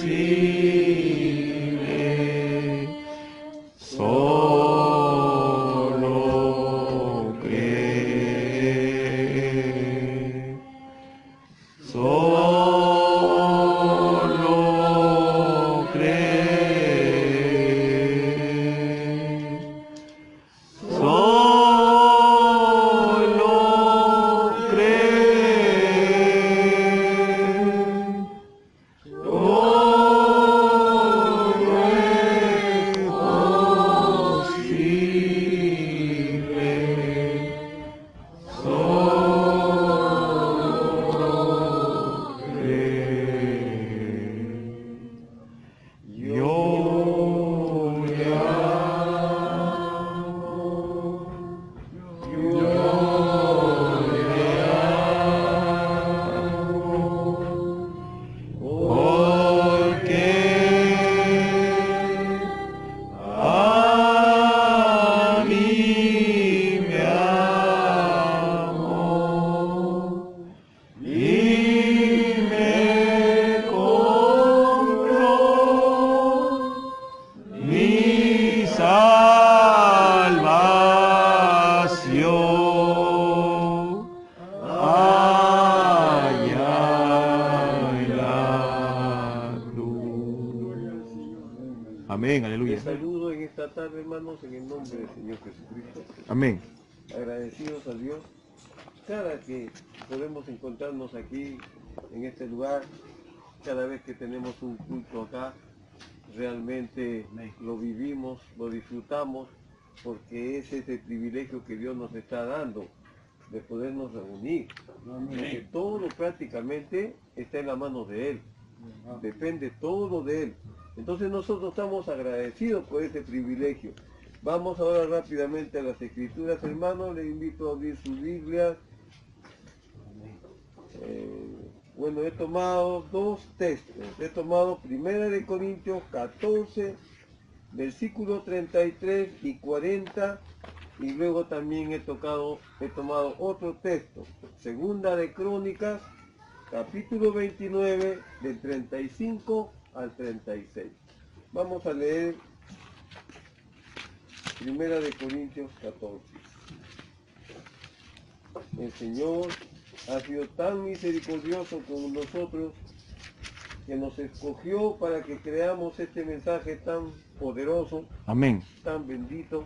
posible, solo cree, solo cree, solo cree. Todo es posible, solo cree. Yo le amo, yo le amo. Porque a mí me amó y me compró mi salvación. Allá en la cruz. Amén, aleluya. Les saludo en esta tarde, hermanos, en el nombre del Señor Jesucristo. Amén. Agradecidos a Dios cada que podemos encontrarnos aquí en este lugar, cada vez que tenemos un culto acá, realmente lo vivimos, lo disfrutamos, porque ese es el privilegio que Dios nos está dando, de podernos reunir. Porque todo prácticamente está en la mano de Él, depende todo de Él. Entonces nosotros estamos agradecidos por ese privilegio. Vamos ahora rápidamente a las Escrituras, hermanos. Les invito a abrir sus Biblias. Bueno, he tomado dos textos. He tomado 1 Corintios 14, versículos 33 y 40. Y luego también he tomado otro texto. 2 Crónicas, capítulo 29, del 35 al 36. Vamos a leer 1 Corintios 14. El Señor ha sido tan misericordioso con nosotros que nos escogió para que creamos este mensaje tan poderoso, Amén. tan bendito,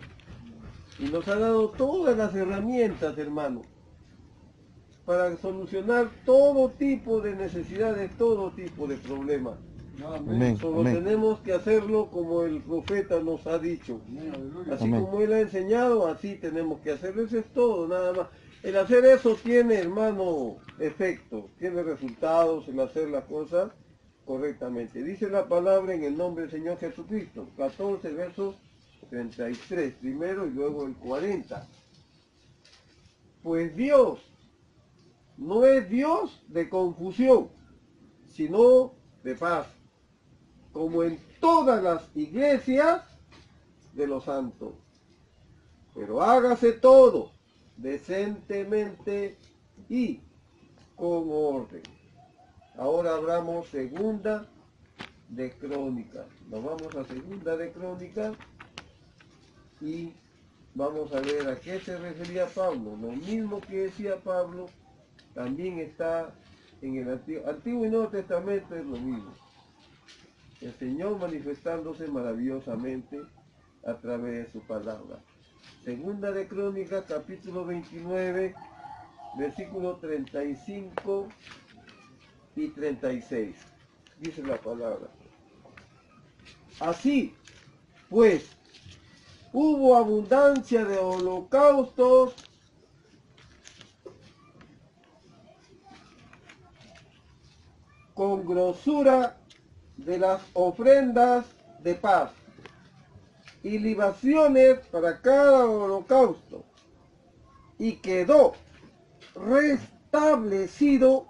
y nos ha dado todas las herramientas, hermano, para solucionar todo tipo de necesidades, todo tipo de problemas. Amén. Solo Amén. tenemos que hacerlo como el profeta nos ha dicho. Así Amén. como él ha enseñado, así tenemos que hacerlo. Eso es todo, nada más. El hacer eso tiene, hermano, efecto, tiene resultados, el hacer las cosas correctamente. Dice la palabra en el nombre del Señor Jesucristo, 14 versos 33 primero y luego el 40. Pues Dios no es Dios de confusión, sino de paz, como en todas las iglesias de los santos. Pero hágase todo decentemente y con orden. Ahora abramos segunda de Crónicas. Nos vamos a segunda de Crónicas y vamos a ver a qué se refería Pablo. Lo mismo que decía Pablo también está en el Antiguo y Nuevo Testamento, es lo mismo. El Señor manifestándose maravillosamente a través de su palabra. Segunda de Crónicas, capítulo 29, versículos 35 y 36. Dice la palabra. Así, pues, hubo abundancia de holocaustos con grosura de las ofrendas de paz y libaciones para cada holocausto, y quedó restablecido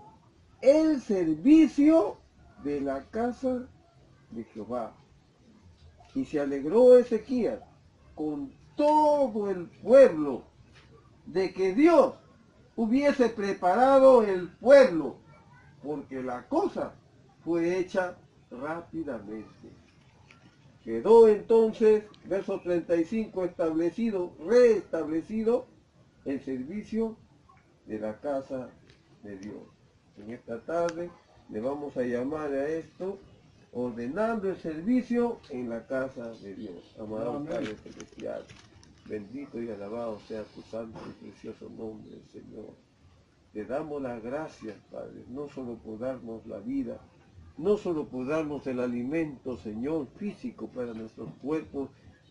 el servicio de la casa de Jehová. Y se alegró Ezequías con todo el pueblo de que Dios hubiese preparado el pueblo, porque la cosa fue hecha rápidamente. Quedó entonces, verso 35, restablecido el servicio de la casa de Dios. En esta tarde le vamos a llamar a esto ordenando el servicio en la casa de Dios. Amado Padre Celestial, bendito y alabado sea tu santo y precioso nombre, Señor. Te damos las gracias, Padre, no solo por darnos la vida, no solo por darnos el alimento, Señor, físico para nuestros cuerpos,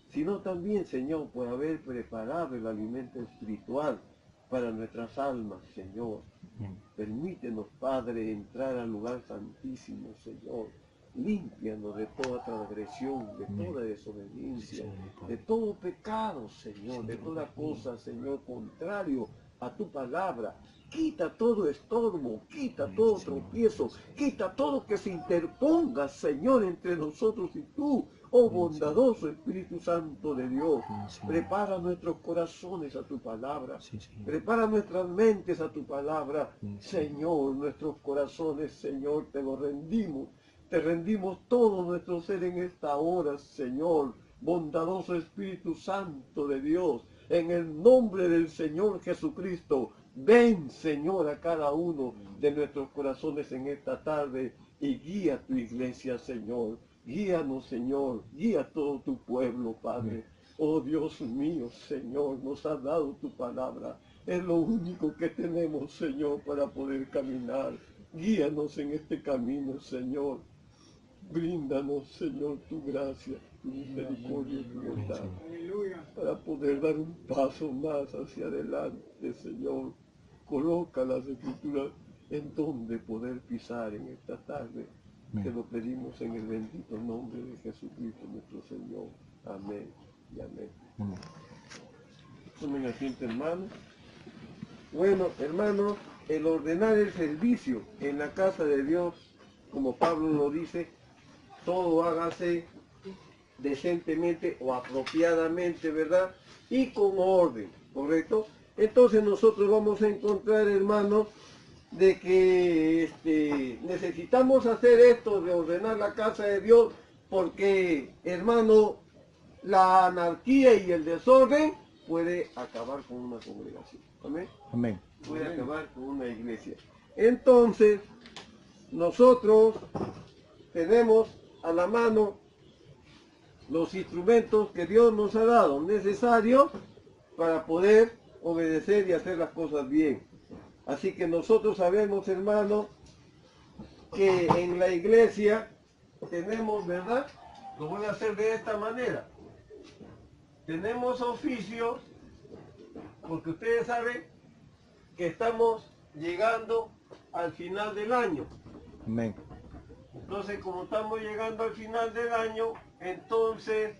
sino también, Señor, por haber preparado el alimento espiritual para nuestras almas, Señor. Permítenos, Padre, entrar al lugar santísimo, Señor. Límpianos de toda transgresión, de toda desobediencia, de todo pecado, Señor, de toda cosa, Señor, contrario a tu palabra. Quita todo estorbo, quita todo tropiezo, quita todo que se interponga, Señor, entre nosotros y tú, oh bondadoso Espíritu Santo de Dios. Prepara nuestros corazones a tu palabra, prepara nuestras mentes a tu palabra, Señor, nuestros corazones, Señor, te los rendimos. Te rendimos todo nuestro ser en esta hora, Señor, bondadoso Espíritu Santo de Dios, en el nombre del Señor Jesucristo. Ven, Señor, a cada uno de nuestros corazones en esta tarde y guía tu iglesia, Señor. Guíanos, Señor, guía a todo tu pueblo, Padre. Oh Dios mío, Señor, nos has dado tu palabra. Es lo único que tenemos, Señor, para poder caminar. Guíanos en este camino, Señor. Bríndanos, Señor, tu gracia, tu misericordia y tu bondad, para poder dar un paso más hacia adelante, Señor. Coloca las escrituras en donde poder pisar en esta tarde. Te lo pedimos en el bendito nombre de Jesucristo, nuestro Señor. Amén y amén. Tomen asiento, hermanos. Bueno, hermanos, el ordenar el servicio en la casa de Dios, como Pablo lo dice, todo hágase decentemente o apropiadamente, ¿verdad? Y con orden, ¿correcto? Entonces nosotros vamos a encontrar, hermanos, de que necesitamos hacer esto de ordenar la casa de Dios, porque, hermano, la anarquía y el desorden puede acabar con una congregación. ¿Amén? Amén. Puede acabar con una iglesia. Entonces, nosotros tenemos a la mano los instrumentos que Dios nos ha dado, necesarios para poder obedecer y hacer las cosas bien. Así que nosotros sabemos, hermanos, que en la iglesia tenemos, ¿verdad? Lo voy a hacer de esta manera. Tenemos oficios, porque ustedes saben que estamos llegando al final del año. Amén. Entonces, como estamos llegando al final del año, entonces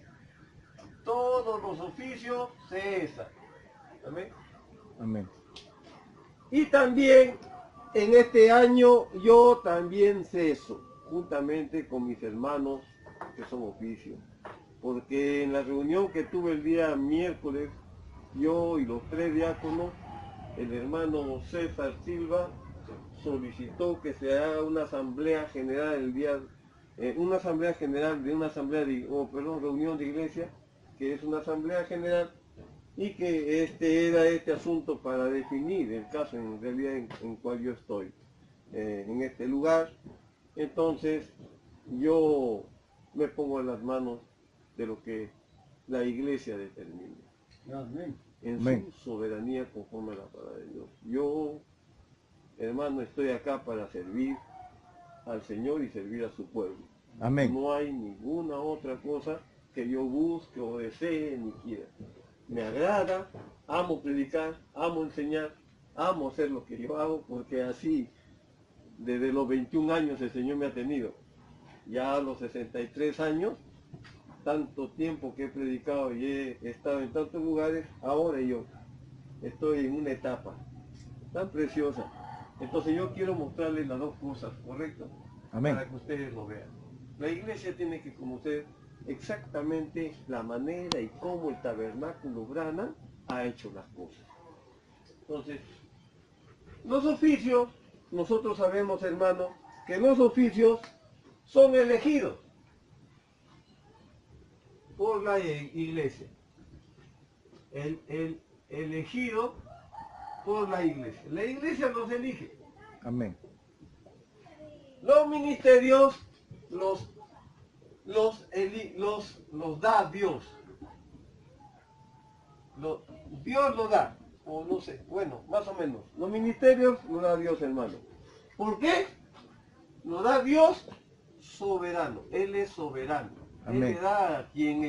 todos los oficios cesan. Amén. Amén. Y también en este año yo también ceso, juntamente con mis hermanos que son oficios. Porque en la reunión que tuve el día miércoles, yo y los 3 diáconos, el hermano César Silva solicitó que se haga una asamblea general el día, una asamblea general de una asamblea de, reunión de iglesia, que es una asamblea general, y que era este asunto para definir el caso en realidad en cual yo estoy, en este lugar. Entonces yo me pongo en las manos de lo que la iglesia determine. Amén. En Amén. su soberanía conforme a la palabra de Dios. Yo, hermano, estoy acá para servir al Señor y servir a su pueblo. Amén. No hay ninguna otra cosa que yo busque o desee ni quiera. Me agrada, amo predicar, amo enseñar, amo hacer lo que yo hago, porque así, desde los 21 años el Señor me ha tenido. Ya a los 63 años, tanto tiempo que he predicado y he estado en tantos lugares, ahora yo estoy en una etapa tan preciosa. Entonces yo quiero mostrarles las dos cosas, ¿correcto? Amén. Para que ustedes lo vean. La iglesia tiene que conocer exactamente la manera y cómo el tabernáculo Branham ha hecho las cosas. Entonces, los oficios, nosotros sabemos, hermanos, que los oficios son elegidos por la iglesia. El elegido por la iglesia. La iglesia los elige. Amén. Los ministerios los da Dios. Dios lo da, o no sé, bueno, más o menos. Los ministerios los da Dios, hermano. ¿Por qué? Lo da Dios soberano. Él es soberano. Amén. Él le da a quien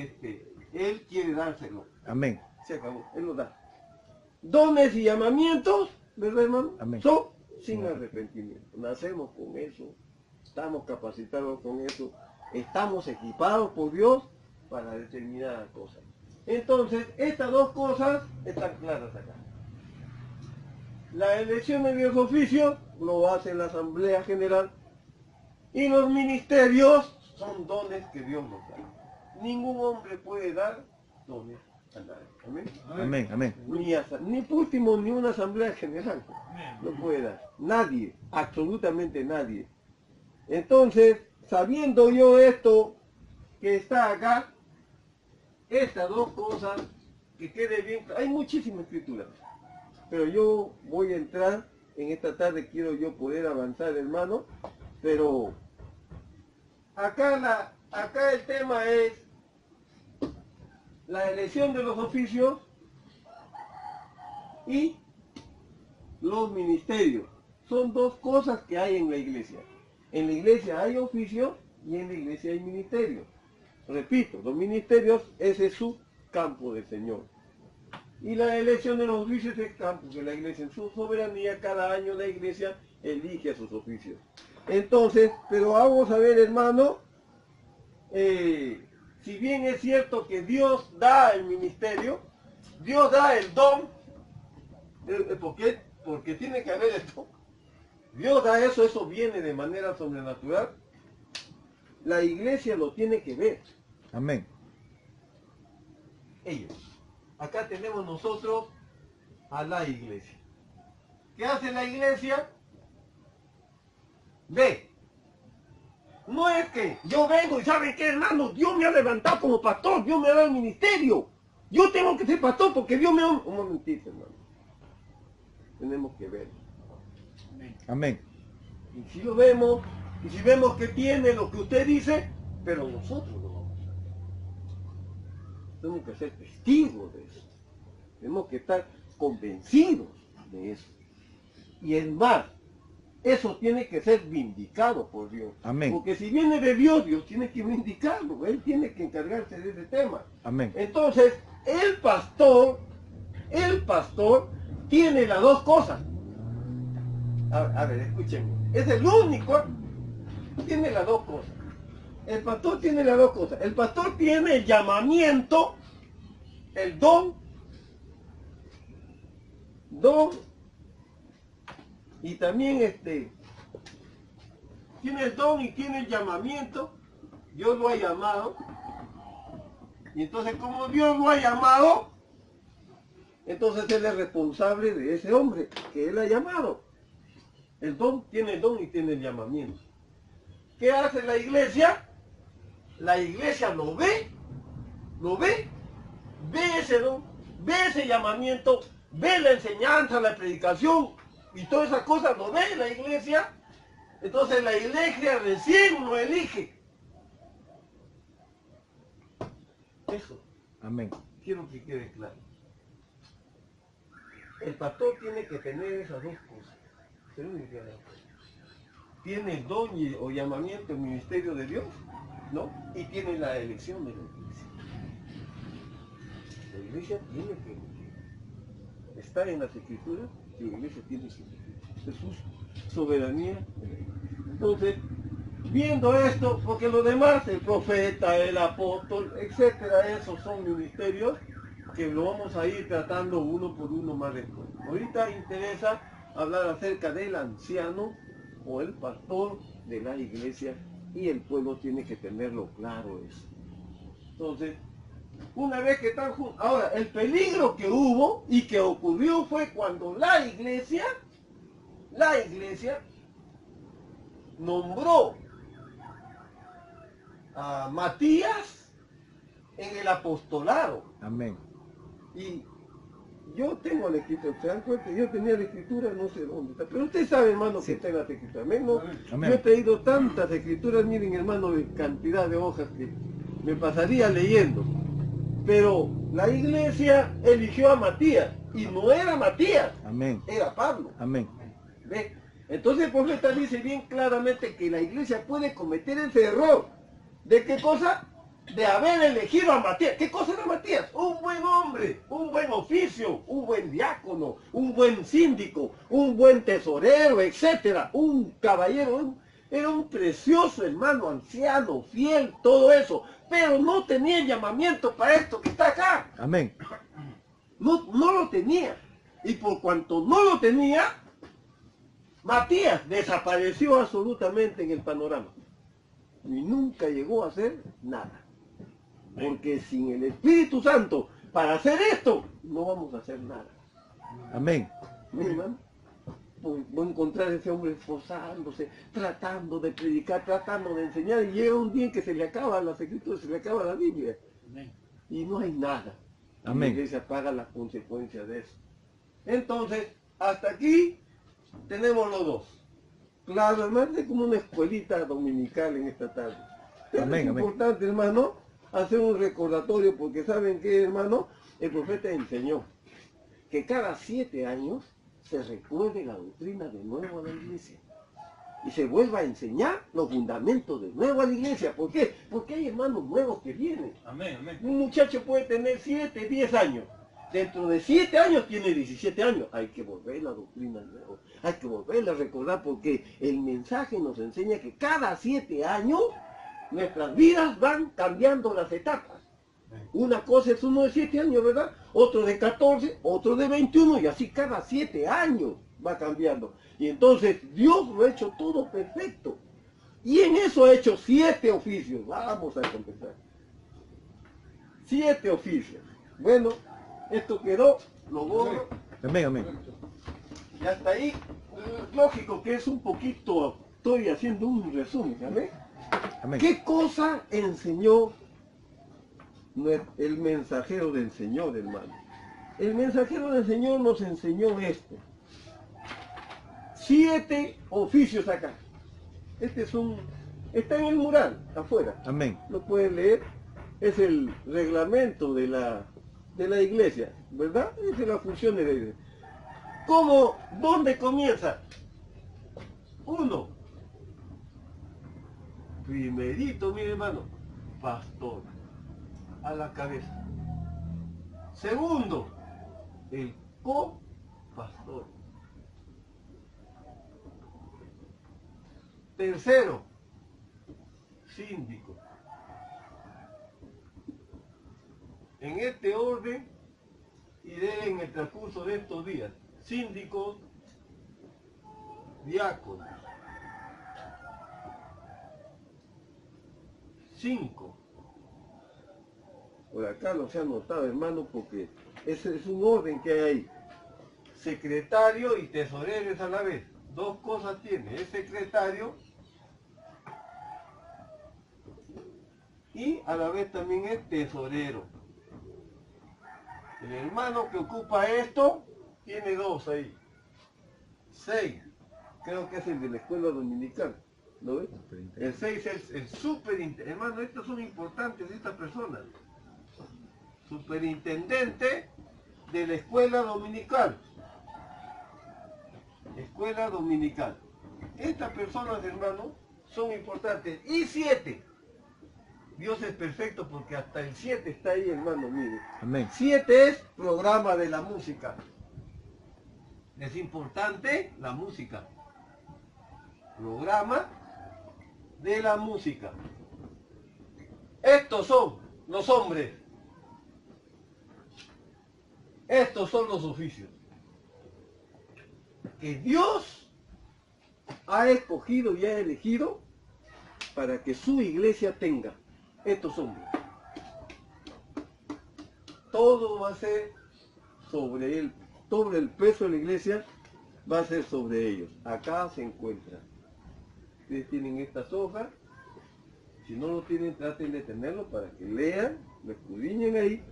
Él quiere dárselo. Amén. Se acabó, Él lo da. Dones y llamamientos, ¿verdad, hermano? Amén. Son sin arrepentimiento. Nacemos con eso, estamos capacitados con eso, estamos equipados por Dios para determinadas cosas. Entonces, estas dos cosas están claras acá. La elección de los oficios lo hace la Asamblea General y los ministerios son dones que Dios nos da. Ningún hombre puede dar dones a nadie. Amén. Amén. Amén. Ni por último, ni una Asamblea General no puede dar. Nadie, absolutamente nadie. Entonces, sabiendo yo esto que está acá, estas dos cosas, que quede bien, hay muchísima escritura, pero yo voy a entrar, en esta tarde quiero yo poder avanzar, hermano, pero acá el tema es la elección de los oficios y los ministerios. Son dos cosas que hay en la iglesia. En la iglesia hay oficios y en la iglesia hay ministerios. Repito, los ministerios, ese es su campo del Señor. Y la elección de los oficios es el campo de la iglesia. En su soberanía, cada año la iglesia elige a sus oficios. Entonces, pero vamos a ver, hermano, si bien es cierto que Dios da el ministerio, Dios da el don, porque tiene que haber esto. Dios da eso, eso viene de manera sobrenatural. La iglesia lo tiene que ver. Amén. Ellos. Acá tenemos nosotros a la iglesia. ¿Qué hace la iglesia? Ve. No es que yo vengo y ¿saben qué, hermano? Dios me ha levantado como pastor, Dios me ha dado el ministerio. Yo tengo que ser pastor porque Dios me ha... Un momentito, hermano. Tenemos que ver. Amén. Y si lo vemos, y si vemos que tiene lo que usted dice, pero nosotros lo vamos a ver. Tenemos que ser testigos de eso. Tenemos que estar convencidos de eso. Y es más, eso tiene que ser vindicado por Dios. Amén. Porque si viene de Dios, Dios tiene que vindicarlo. Él tiene que encargarse de ese tema. Amén. Entonces, el pastor tiene las dos cosas. A ver, escúchenme. Es el único, tiene las dos cosas. El pastor tiene las dos cosas. El pastor tiene el llamamiento, el don, y también tiene el don y tiene el llamamiento. Dios lo ha llamado. Y entonces, como Dios lo ha llamado, entonces él es responsable de ese hombre que él ha llamado. El don tiene el don y tiene el llamamiento. ¿Qué hace la iglesia? La iglesia lo ve ese don, ve ese llamamiento, ve la enseñanza, la predicación y todas esas cosas, lo ve la iglesia. Entonces la iglesia recién lo elige. Eso. Amén. Quiero que quede claro. El pastor tiene que tener esas dos cosas. Tiene el don o llamamiento, el ministerio de Dios, ¿no? Y tiene la elección de la iglesia. La iglesia tiene que elegir. Está en las escrituras, la iglesia tiene que elegir. Jesús, soberanía. Entonces, viendo esto, porque lo demás, el profeta, el apóstol, etcétera, esos son ministerios que lo vamos a ir tratando uno por uno más después. Ahorita interesa hablar acerca del anciano o el pastor de la iglesia, y el pueblo tiene que tenerlo claro eso. Entonces, una vez que están juntos, ahora el peligro que hubo y que ocurrió fue cuando la iglesia nombró a Matías en el apostolado. Amén. Y yo tengo la escritura, ¿se dan cuenta? Yo tenía la escritura, no sé dónde está. Pero usted sabe, hermano, que está en las escrituras. Amén, ¿no? Amén. Yo he traído tantas escrituras, miren, hermano, de cantidad de hojas que me pasaría leyendo. Pero la iglesia eligió a Matías, y no era Matías, Amén. era Pablo. Amén. ¿Ve? Entonces el profeta dice bien claramente que la iglesia puede cometer ese error. ¿De qué cosa? De haber elegido a Matías. ¿Qué cosa era Matías? Un buen hombre, un buen oficio, un buen diácono, un buen síndico, un buen tesorero, etcétera, un caballero, era un precioso hermano, anciano, fiel, todo eso, pero no tenía el llamamiento para esto que está acá. Amén. No lo tenía. Y por cuanto no lo tenía, Matías desapareció absolutamente en el panorama. Y nunca llegó a hacer nada. Porque sin el Espíritu Santo, para hacer esto, no vamos a hacer nada. Amén. Mira, hermano, voy a encontrar a ese hombre esforzándose, tratando de predicar, tratando de enseñar, y llega un día en que se le acaban las escrituras, se le acaba la Biblia. Y no hay nada. Amén. Y la iglesia paga las consecuencias de eso. Entonces, hasta aquí tenemos los dos. Claro, hermano, es como una escuelita dominical en esta tarde. Pero Amén, es amén. importante, hermano, hacer un recordatorio, porque ¿saben qué, hermano? El profeta enseñó que cada 7 años se recuerde la doctrina de nuevo a la iglesia. Y se vuelva a enseñar los fundamentos de nuevo a la iglesia. ¿Por qué? Porque hay hermanos nuevos que vienen. Amén, amén. Un muchacho puede tener 7, 10 años. Dentro de 7 años tiene 17 años. Hay que volver la doctrina de nuevo. Hay que volverla a recordar, porque el mensaje nos enseña que cada 7 años nuestras vidas van cambiando las etapas. Una cosa es uno de 7 años, ¿verdad? Otro de 14, otro de 21, y así cada 7 años va cambiando. Y entonces Dios lo ha hecho todo perfecto. Y en eso ha hecho 7 oficios. Vamos a completar. 7 oficios. Bueno, esto quedó, lo borro. Amén. Amén. Y hasta ahí, lógico que es un poquito, estoy haciendo un resumen, ¿amén? Amén. ¿Qué cosa enseñó el mensajero del Señor, hermano? El mensajero del Señor nos enseñó esto. 7 oficios acá. Este es está en el mural, afuera. Amén. Lo pueden leer. Es el reglamento de la iglesia, ¿verdad? Esa es la función de la iglesia. ¿Dónde comienza? 1. Primerito, mi hermano, pastor, a la cabeza. 2, el copastor. 3, síndico. En este orden iré en el transcurso de estos días. Síndicos, diáconos. 5. Por acá no se ha notado, hermano, porque ese es un orden que hay ahí. Secretario y tesorero es a la vez. 2 cosas tiene. Es secretario y a la vez también es tesorero. El hermano que ocupa esto tiene 2 ahí. 6. Creo que es el de la escuela dominical. ¿Lo ves? El 6 es el superintendente. Hermano, estos son importantes, estas personas. Superintendente de la escuela dominical. Escuela dominical. Estas personas, hermano, son importantes. Y 7. Dios es perfecto porque hasta el 7 está ahí, hermano, mire. Amén. 7 es programa de la música. Es importante la música. Programa de la música. Estos son los hombres. Estos son los oficios que Dios ha escogido y ha elegido para que su iglesia tenga estos hombres. Todo va a ser sobre él, todo el peso de la iglesia va a ser sobre ellos. Acá se encuentran. Ustedes tienen estas hojas, Si no lo tienen, traten de tenerlo para que lean, lo escudriñen ahí.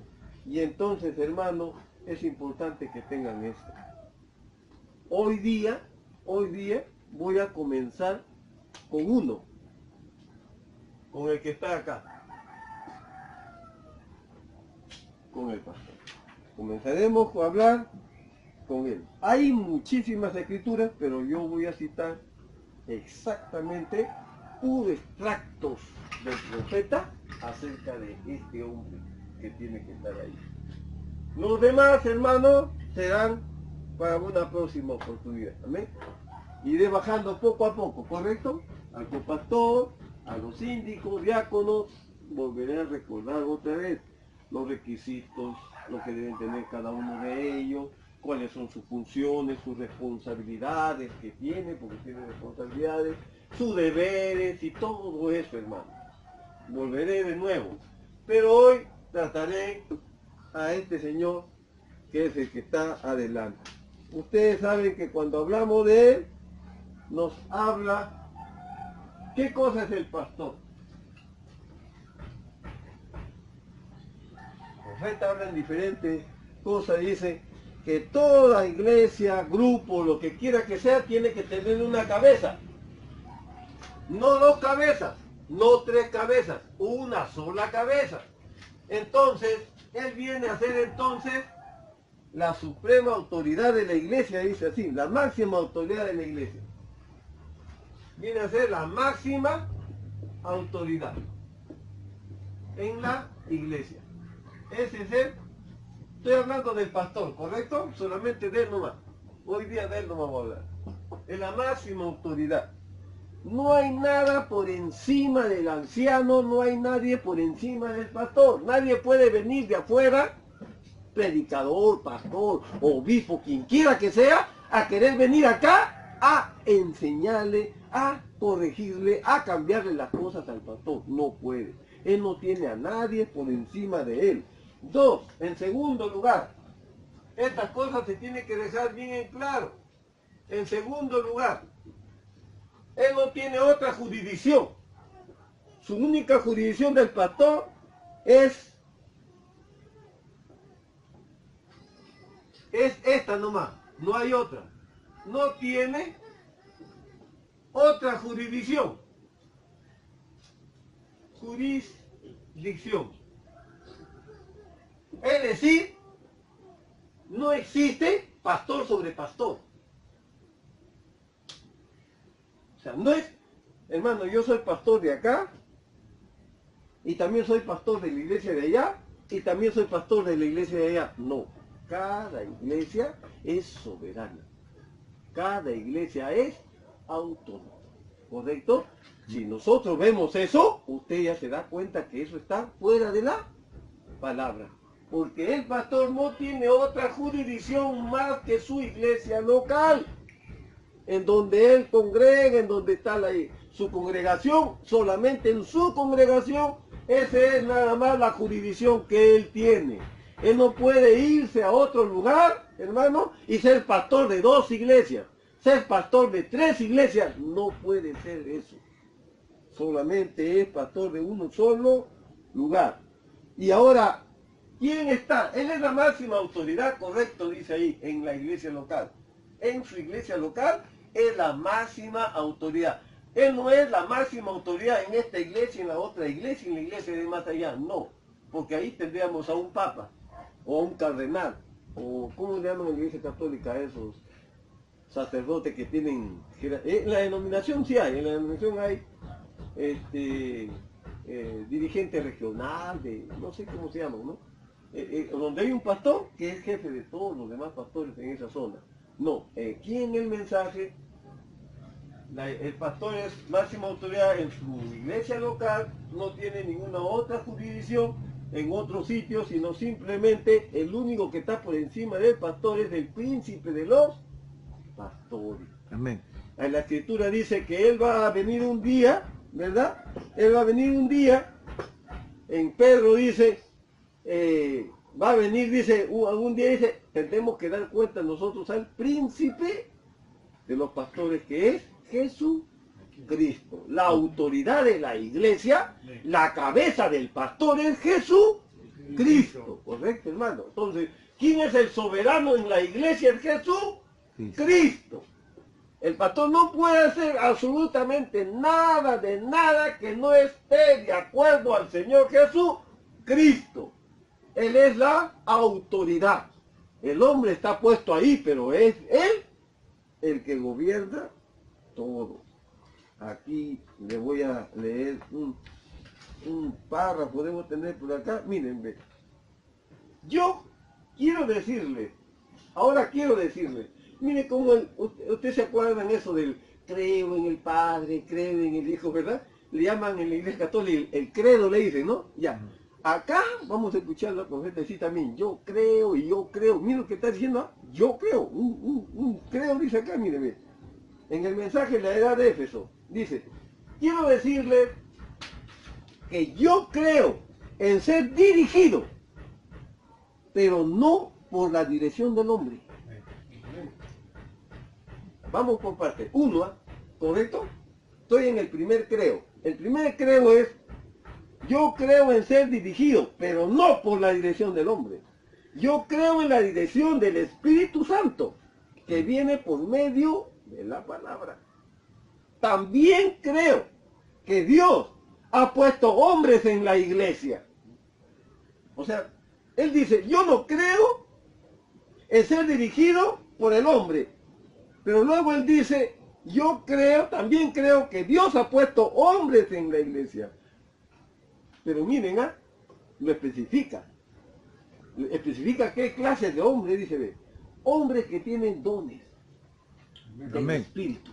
Y entonces, hermano, es importante que tengan esto. Hoy día voy a comenzar con uno, con el que está acá, con el pastor. Comenzaremos a hablar con él. Hay muchísimas escrituras, pero yo voy a citar exactamente puros extractos del profeta acerca de este hombre que tiene que estar ahí. Los demás, hermanos, serán para una próxima oportunidad. Amén. Iré bajando poco a poco, ¿correcto? Al copastor, a los síndicos, diáconos, volveré a recordar otra vez los requisitos, lo que deben tener cada uno de ellos, cuáles son sus funciones, sus responsabilidades que tiene, porque tiene responsabilidades, sus deberes y todo eso, hermano. Volveré de nuevo. Pero hoy trataré a este señor que es el que está adelante. Ustedes saben que cuando hablamos de él, nos habla, ¿qué cosa es el pastor? El profeta habla en diferentes cosas, dice que toda iglesia, grupo, lo que quiera que sea, tiene que tener una cabeza. No dos cabezas, no tres cabezas, una sola cabeza. Entonces, él viene a ser entonces la suprema autoridad de la iglesia, dice así, la máxima autoridad de la iglesia. Viene a ser la máxima autoridad en la iglesia. Ese es él. Estoy hablando del pastor, ¿correcto? Solamente de él nomás. Hoy día de él no vamos a hablar. Es la máxima autoridad. No hay nada por encima del anciano, no hay nadie por encima del pastor. Nadie puede venir de afuera, predicador, pastor, obispo, quien quiera que sea, a querer venir acá a enseñarle, a corregirle, a cambiarle las cosas al pastor. No puede. Él no tiene a nadie por encima de él. Dos, en segundo lugar, estas cosas se tienen que dejar bien en claro. En segundo lugar, él no tiene otra jurisdicción. Su única jurisdicción del pastor es esta nomás, no hay otra. No tiene otra jurisdicción. Jurisdicción. Es decir, no existe pastor sobre pastor. O sea, no es, hermano, yo soy pastor de acá, y también soy pastor de la iglesia de allá, y también soy pastor de la iglesia de allá. No, cada iglesia es soberana. Cada iglesia es autónoma. ¿Correcto? Si nosotros vemos eso, usted ya se da cuenta que eso está fuera de la palabra. Porque el pastor no tiene otra jurisdicción más que su iglesia local, en donde él congrega, en donde está su congregación. Solamente en su congregación, esa es nada más la jurisdicción que él tiene. Él no puede irse a otro lugar, hermano, y ser pastor de dos iglesias, ser pastor de tres iglesias. No puede ser eso. Solamente es pastor de uno solo lugar. Y ahora, ¿quién está? Él es la máxima autoridad, correcto, dice ahí, en la iglesia local. En su iglesia local es la máxima autoridad. Él no es la máxima autoridad en esta iglesia, en la otra iglesia, en la iglesia de más allá. No, porque ahí tendríamos a un papa, o a un cardenal, o ¿cómo le llaman en la iglesia católica a esos sacerdotes que tienen? En la denominación sí hay, en la denominación hay dirigente regional, no sé cómo se llama, ¿no? Donde hay un pastor que es jefe de todos los demás pastores en esa zona. No, aquí en el mensaje, el pastor es máxima autoridad en su iglesia local, no tiene ninguna otra jurisdicción en otro sitio, sino simplemente el único que está por encima del pastor es el príncipe de los pastores. Amén. En la escritura dice que él va a venir un día, ¿verdad? Él va a venir un día. En Pedro dice, va a venir, dice, algún día dice, tendremos que dar cuenta nosotros al príncipe de los pastores, que es Jesucristo. Cristo. La autoridad de la iglesia, la cabeza del pastor es Jesucristo. ¿Correcto, hermano? Entonces, ¿quién es el soberano en la iglesia? Es Jesucristo. El pastor no puede hacer absolutamente nada de nada que no esté de acuerdo al Señor Jesucristo. Él es la autoridad. El hombre está puesto ahí, pero es Él el que gobierna todo. Aquí le voy a leer un párrafo, debo tener por acá. Miren, ve. Yo quiero decirle, mire cómo usted se acuerda en eso del creo en el Padre, creo en el Hijo, ¿verdad? Le llaman en la Iglesia Católica el credo, le dicen, ¿no? Ya. Acá vamos a escucharlo al profeta decir también, yo creo y yo creo. Mira lo que está diciendo, ¿ah? Yo creo, un creo dice acá, mire, ve. En el mensaje de la edad de Éfeso, dice, quiero decirle que yo creo en ser dirigido, pero no por la dirección del hombre. Vamos por partes. Uno, ¿ah? ¿Correcto? Estoy en el primer creo. El primer creo es, yo creo en ser dirigido, pero no por la dirección del hombre. Yo creo en la dirección del Espíritu Santo, que viene por medio de la palabra. También creo que Dios ha puesto hombres en la iglesia. O sea, él dice, yo no creo en ser dirigido por el hombre. Pero luego él dice, yo creo, también creo que Dios ha puesto hombres en la iglesia. Pero miren, ¿ah? Lo especifica. Especifica qué clase de hombres, dice, ve. Hombres que tienen dones del Espíritu.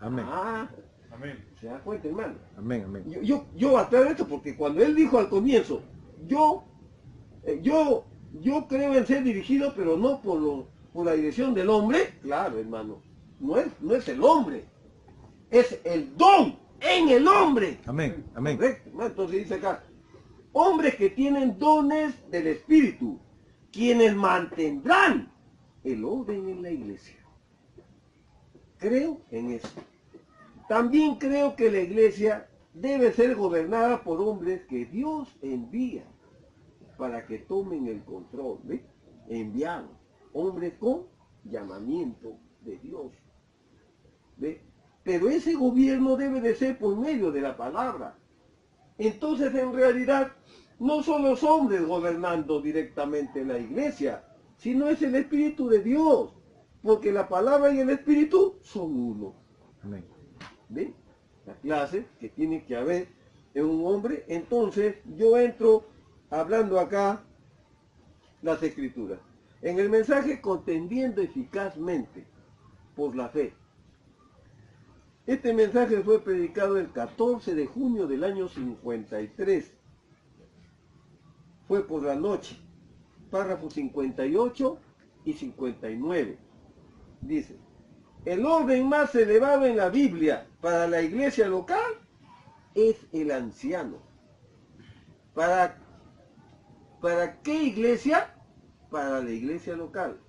Amén. Ah, Amén. ¿se da cuenta, hermano? Amén, amén. Yo aclaro esto porque cuando él dijo al comienzo, yo creo en ser dirigido, pero no por la dirección del hombre, claro, hermano, no es el hombre, es el don en el hombre. Amén, amén. Correcto, hermano. Entonces dice acá, hombres que tienen dones del Espíritu, quienes mantendrán el orden en la iglesia. Creo en eso. También creo que la iglesia debe ser gobernada por hombres que Dios envía para que tomen el control, ¿ve? Enviados, hombres con llamamiento de Dios, ¿ve? Pero ese gobierno debe de ser por medio de la palabra. Entonces, en realidad, no son los hombres gobernando directamente la iglesia, sino es el Espíritu de Dios, porque la palabra y el Espíritu son uno. Amén. ¿Ven? La clase que tiene que haber en un hombre. Entonces, yo entro hablando acá las Escrituras. En el mensaje contendiendo eficazmente por la fe. Este mensaje fue predicado el 14 de junio del año 53. Fue por la noche. Párrafos 58 y 59. Dice, el orden más elevado en la Biblia para la iglesia local es el anciano. ¿Para qué iglesia? Para la iglesia local.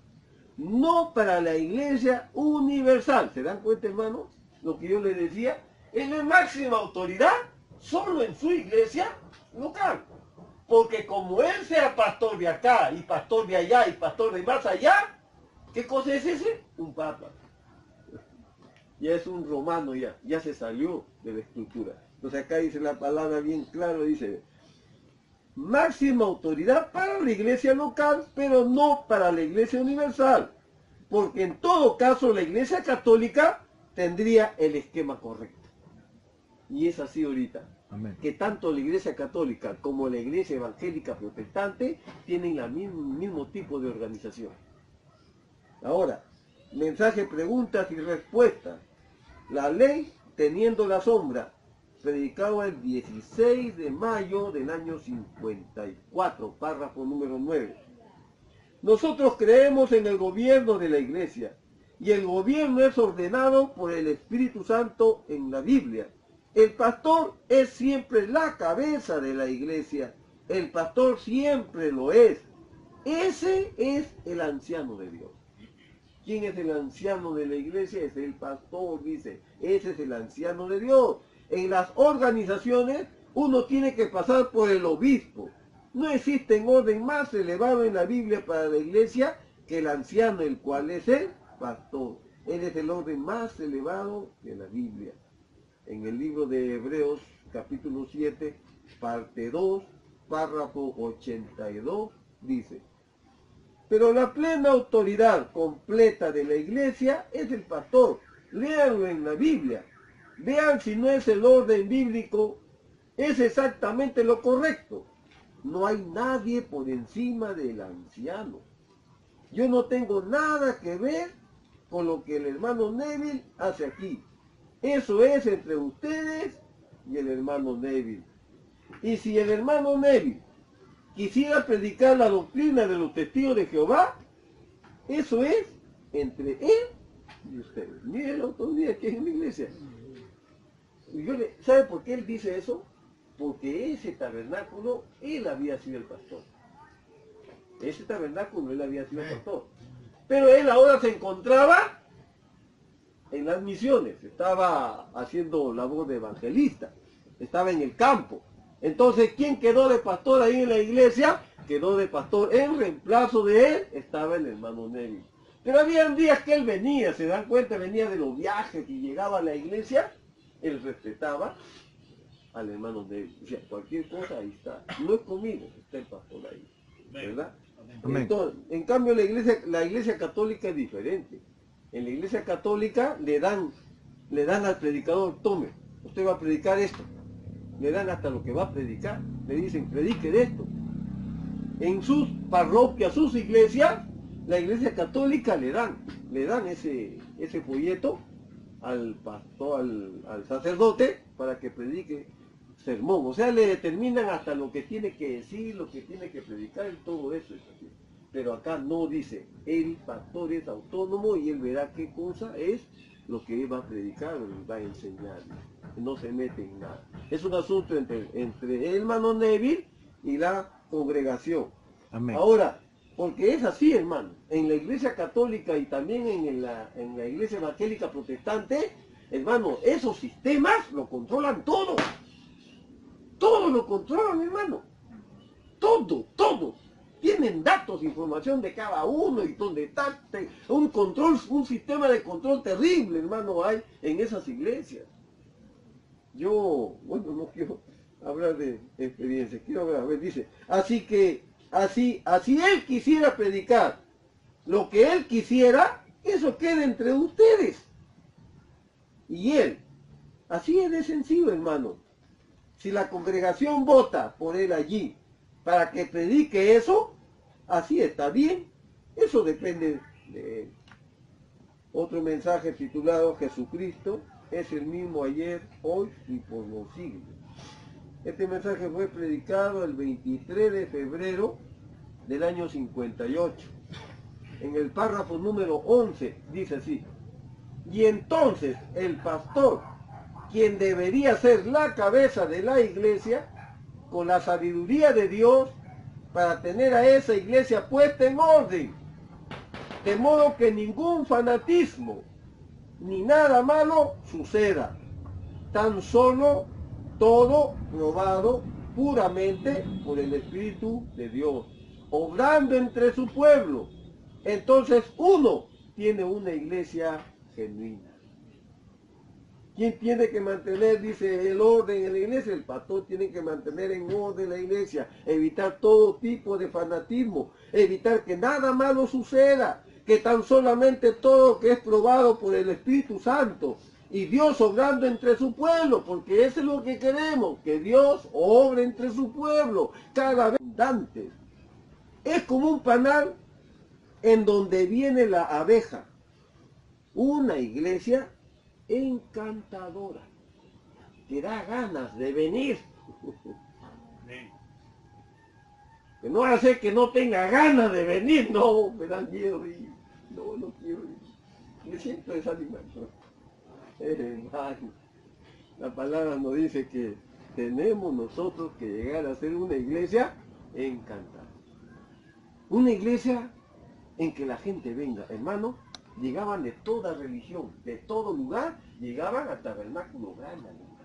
No para la iglesia universal. ¿Se dan cuenta, hermanos? Lo que yo les decía, es la máxima autoridad solo en su iglesia local. Porque como él sea pastor de acá, y pastor de allá, y pastor de más allá, ¿qué cosa es ese? Un papa. Ya es un romano ya se salió de la estructura. Entonces acá dice la palabra bien claro, dice, máxima autoridad para la iglesia local, pero no para la iglesia universal. Porque en todo caso la iglesia católica tendría el esquema correcto. Y es así ahorita. Amén. Que tanto la iglesia católica como la iglesia evangélica protestante tienen el mismo tipo de organización. Ahora, mensaje, preguntas y respuestas. La ley teniendo la sombra, predicado el 16 de mayo del año 54, párrafo número 9. Nosotros creemos en el gobierno de la iglesia, y el gobierno es ordenado por el Espíritu Santo en la Biblia. El pastor es siempre la cabeza de la iglesia. El pastor siempre lo es. Ese es el anciano de Dios. ¿Quién es el anciano de la iglesia? Es el pastor, dice. Ese es el anciano de Dios. En las organizaciones uno tiene que pasar por el obispo. No existe orden más elevado en la Biblia para la iglesia que el anciano, el cual es el pastor. Él es el orden más elevado de la Biblia. En el libro de Hebreos, capítulo 7, parte 2, párrafo 82, dice: pero la plena autoridad completa de la iglesia es el pastor. Léanlo en la Biblia. Vean si no es el orden bíblico, es exactamente lo correcto. No hay nadie por encima del anciano. Yo no tengo nada que ver con lo que el hermano Neville hace aquí. Eso es entre ustedes y el hermano Neville. Y si el hermano Neville quisiera predicar la doctrina de los testigos de Jehová, eso es entre él y ustedes. Miren la autoridad que es en la iglesia. ¿Sabe por qué él dice eso? Porque ese tabernáculo, él había sido el pastor. Ese tabernáculo, él había sido el pastor. Pero él ahora se encontraba en las misiones, estaba haciendo labor de evangelista, estaba en el campo. Entonces, ¿quién quedó de pastor ahí en la iglesia? Quedó de pastor. En reemplazo de él estaba el hermano Neville. Pero había días que él venía, se dan cuenta, venía de los viajes y llegaba a la iglesia, él respetaba al hermano Neville. O sea, cualquier cosa, ahí está. No es conmigo, está el pastor ahí. ¿Verdad? Amén. Entonces, en cambio, la iglesia católica es diferente. En la iglesia católica le dan al predicador: tome, usted va a predicar esto. Le dan hasta lo que va a predicar. Le dicen: predique de esto. En sus parroquias, sus iglesias, la iglesia católica le dan ese folleto al pastor, al sacerdote, para que predique sermón. O sea, le determinan hasta lo que tiene que decir, lo que tiene que predicar, y todo eso es así. Pero acá no dice. El pastor es autónomo y él verá qué cosa es lo que él va a predicar o va a enseñar. No se mete en nada. Es un asunto entre el hermano Neville y la congregación. Amén. Ahora, porque es así, hermano, en la iglesia católica y también en la iglesia evangélica protestante, hermano, esos sistemas lo controlan todo. Todo lo controlan, hermano. Todo. Tienen datos, información de cada uno y donde está un sistema de control terrible, hermano, hay en esas iglesias. Yo, bueno, no quiero hablar de experiencia, quiero hablar, a ver, dice: así él quisiera predicar lo que él quisiera, eso queda entre ustedes y él. Así es de sencillo, hermano. Si la congregación vota por él allí para que predique eso, así está bien. Eso depende de él. Otro mensaje titulado: Jesucristo es el mismo ayer, hoy y por los siglos. Este mensaje fue predicado el 23 de febrero del año 58. En el párrafo número 11 dice así: y entonces el pastor, quien debería ser la cabeza de la iglesia, con la sabiduría de Dios, para tener a esa iglesia puesta en orden, de modo que ningún fanatismo ni nada malo suceda, tan solo todo probado puramente por el Espíritu de Dios, obrando entre su pueblo. Entonces uno tiene una iglesia genuina. ¿Quién tiene que mantener, dice, el orden en la iglesia? El pastor tiene que mantener en orden la iglesia, evitar todo tipo de fanatismo, evitar que nada malo suceda, que tan solamente todo que es probado por el Espíritu Santo y Dios obrando entre su pueblo, porque eso es lo que queremos, que Dios obre entre su pueblo cada vez abundante. Es como un panal en donde viene la abeja, una iglesia encantadora, que da ganas de venir. Que no hace que no tenga ganas de venir, no, me da miedo y no quiero ir. Me siento desanimado. Hermano, la palabra nos dice que tenemos nosotros que llegar a ser una iglesia encantada. Una iglesia en que la gente venga, hermano, llegaban de toda religión, de todo lugar, llegaban al tabernáculo grande, hermano.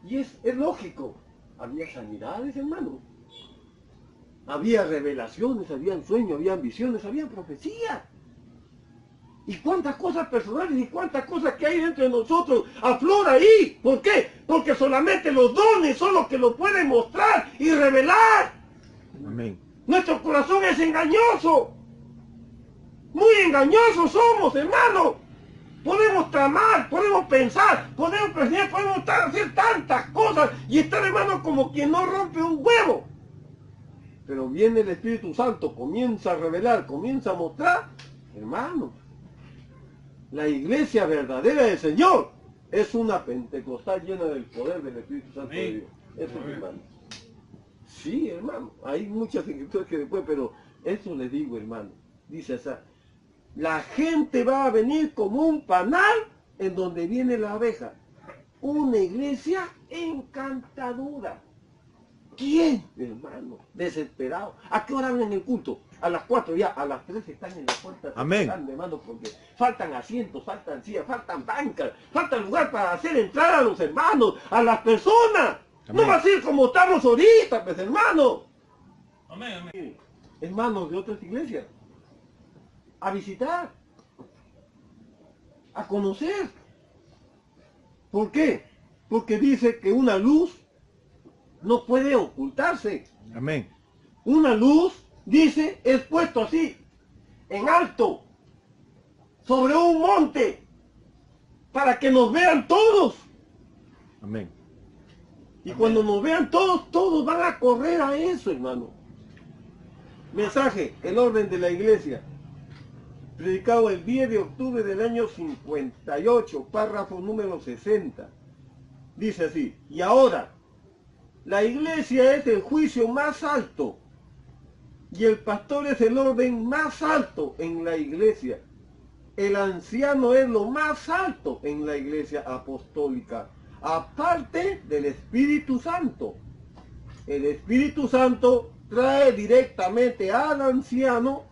Y es lógico, había sanidades, hermano. Había revelaciones, habían sueños, habían visiones, habían profecías. Y cuántas cosas personales y cuántas cosas que hay dentro de nosotros aflora ahí. ¿Por qué? Porque solamente los dones son los que lo pueden mostrar y revelar. Amén. Nuestro corazón es engañoso. Muy engañosos somos, hermano. Podemos tramar, podemos pensar, podemos planear, podemos hacer tantas cosas y estar, hermano, como quien no rompe un huevo. Pero viene el Espíritu Santo, comienza a revelar, comienza a mostrar, hermano. La iglesia verdadera del Señor es una pentecostal llena del poder del Espíritu Santo de Dios. Eso es, hermano. Sí, hermano. Hay muchas escrituras que después, pero eso les digo, hermano. Dice así, la gente va a venir como un panal en donde viene la abeja. Una iglesia encantadora. ¿Quién, hermano? Desesperado. ¿A qué hora abren el culto? A las 4 ya, a las 3 están en la puerta. Amén. Esperando, hermano, porque faltan asientos, faltan sillas, faltan bancas, falta lugar para hacer entrar a los hermanos, a las personas. Amén. No va a ser como estamos ahorita, pues, hermano. Amén, amén. Hermanos de otras iglesias. A visitar. A conocer. ¿Por qué? Porque dice que una luz no puede ocultarse. Amén. Una luz, dice, es puesto así, en alto, sobre un monte, para que nos vean todos. Amén. Y cuando nos vean todos, todos van a correr a eso, hermano. Mensaje, el orden de la iglesia. Predicado el 10 de octubre del año 58, párrafo número 60. Dice así, y ahora, la iglesia es el juicio más alto y el pastor es el orden más alto en la iglesia. El anciano es lo más alto en la iglesia apostólica, aparte del Espíritu Santo. El Espíritu Santo trae directamente al anciano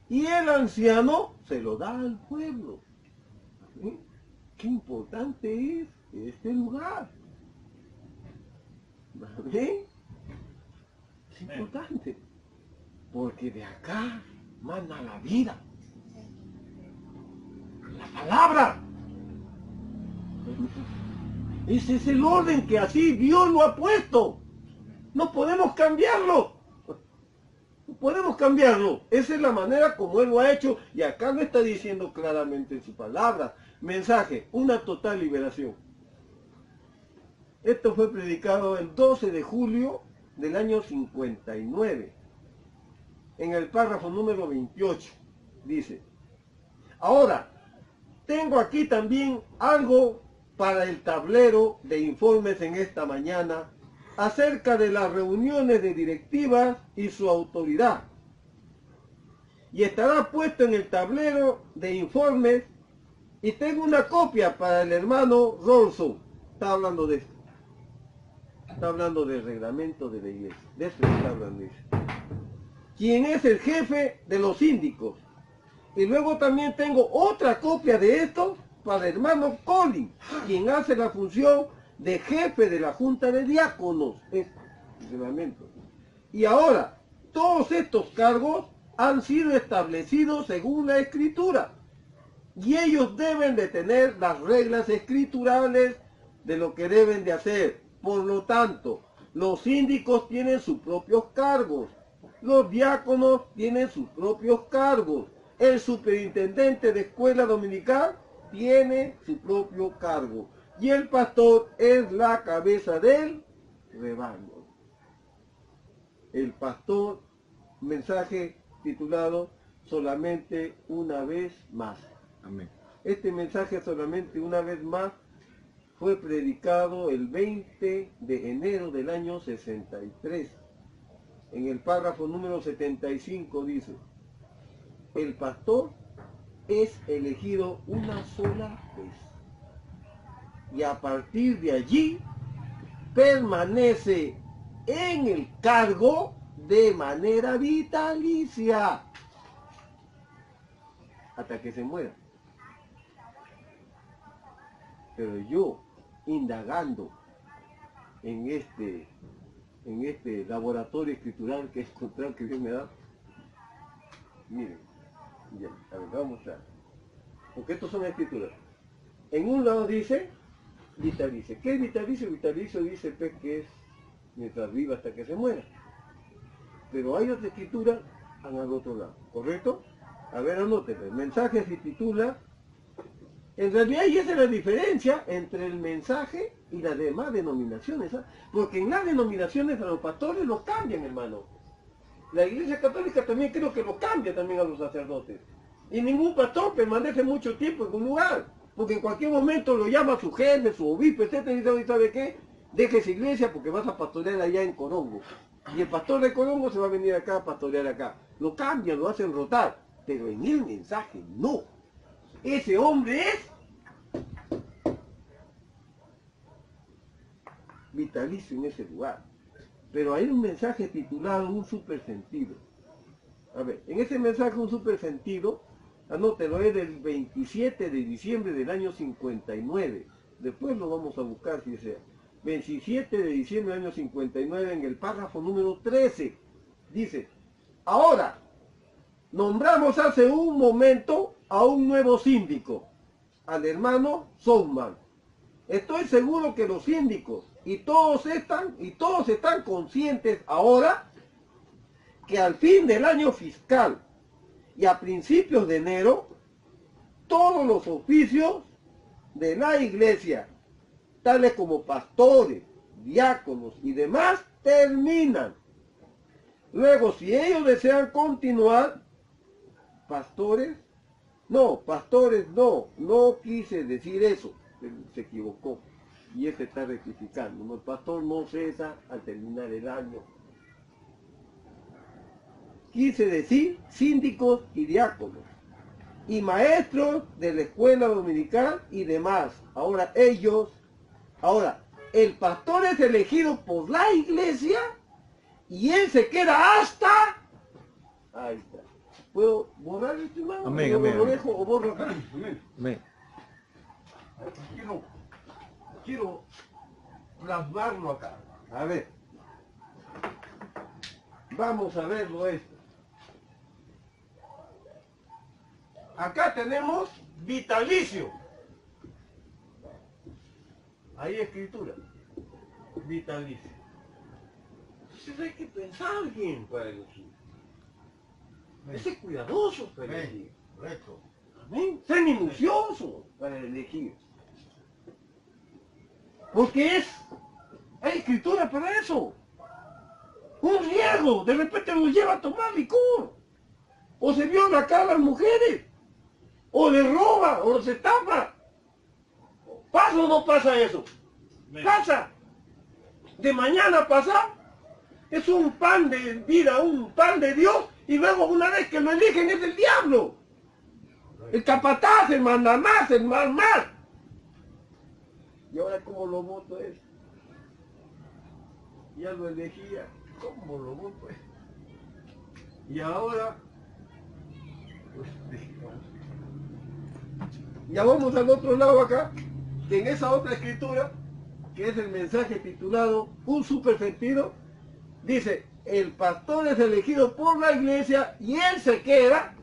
y el anciano se lo da al pueblo. ¿Sí? Qué importante es este lugar. ¿Ven? Es importante, porque de acá manda la vida, la palabra. Ese es el orden que así Dios lo ha puesto. No podemos cambiarlo. No podemos cambiarlo. Esa es la manera como Él lo ha hecho y acá lo está diciendo claramente en su palabra. Mensaje, una total liberación. Esto fue predicado el 12 de julio del año 59. En el párrafo número 28 dice, ahora, tengo aquí también algo para el tablero de informes en esta mañana acerca de las reuniones de directivas y su autoridad. Y estará puesto en el tablero de informes y tengo una copia para el hermano Rolson. Está hablando de esto. Está hablando del reglamento de la iglesia. De esto está hablando. Dice. Quien es el jefe de los síndicos. Y luego también tengo otra copia de esto para el hermano Colin, quien hace la función de jefe de la junta de diáconos. Es el reglamento. Y ahora, todos estos cargos han sido establecidos según la escritura. Y ellos deben de tener las reglas escriturales de lo que deben de hacer. Por lo tanto, los síndicos tienen sus propios cargos, los diáconos tienen sus propios cargos, el superintendente de escuela dominical tiene su propio cargo y el pastor es la cabeza del rebaño. El pastor, mensaje titulado solamente una vez más. Amén. Este mensaje solamente una vez más fue predicado el 20 de enero del año 63. En el párrafo número 75 dice, el pastor es elegido una sola vez. Y a partir de allí permanece en el cargo de manera vitalicia. hasta que se muera. Pero yo, indagando en este laboratorio escritural que he encontrado que Dios me da, miren, ya, a ver, vamos a mostrar. Porque estos son escrituras. En un lado dice vitalicio. ¿Qué es vitalicio? Vitalicio dice pues, que es mientras viva hasta que se muera. Pero hay otra escritura al otro lado, ¿correcto? A ver, anótenlo. El mensaje se titula... En realidad, y esa es la diferencia entre el mensaje y las demás denominaciones, ¿ah? Porque en las denominaciones a los pastores los cambian, hermano. La Iglesia Católica también creo que lo cambia también a los sacerdotes. Y ningún pastor permanece mucho tiempo en un lugar, porque en cualquier momento lo llama su jefe, su obispo, etc. Y ¿sabe qué? Deje esa iglesia porque vas a pastorear allá en Corongo. Y el pastor de Corongo se va a venir acá a pastorear acá. Lo cambian, lo hacen rotar, pero en el mensaje no. Ese hombre es vitalicio en ese lugar. Pero hay un mensaje titulado un supersentido. A ver, en ese mensaje un supersentido, anótelo, es del 27 de diciembre del año 59. Después lo vamos a buscar si desea. 27 de diciembre del año 59, en el párrafo número 13. Dice, ahora, nombramos hace un momento a un nuevo síndico, al hermano Souman. Estoy seguro que los síndicos y todos están conscientes ahora que al fin del año fiscal y a principios de enero, todos los oficios de la iglesia, tales como pastores, diáconos y demás, terminan. Luego, si ellos desean continuar, pastores no, no quise decir eso, se equivocó. Y este está rectificando. No, el pastor no cesa al terminar el año. Quise decir síndicos y diáconos, y maestros de la escuela dominical y demás. Ahora, el pastor es elegido por la iglesia y él se queda hasta... Ahí está. ¿Puedo borrar esto, hermano? Amén, ¿Lo amén, amén. dejo o borro acá? Amén. Quiero plasmarlo acá. A ver. Vamos a verlo esto. Acá tenemos vitalicio. Ahí escritura. Vitalicio. Entonces hay que pensar bien para elegir. Ser cuidadoso para elegir. Correcto. Amén. Ser minucioso para elegir. Porque hay escritura para eso. Un riesgo, de repente los lleva a tomar licor. O se viola acá a las mujeres. O les roba, o los estafa. ¿Pasa o no pasa eso? Pasa. De mañana pasa. Es un pan de vida, un pan de Dios. Y luego una vez que lo eligen es el diablo. El capataz, el mandamás, el más. Y ahora cómo lo voto es. Ya lo elegía. ¿Cómo lo voto es? Y ahora... pues, ya vamos al otro lado acá, que en esa otra escritura, que es el mensaje titulado Un supersentido, dice, el pastor es elegido por la iglesia y él se queda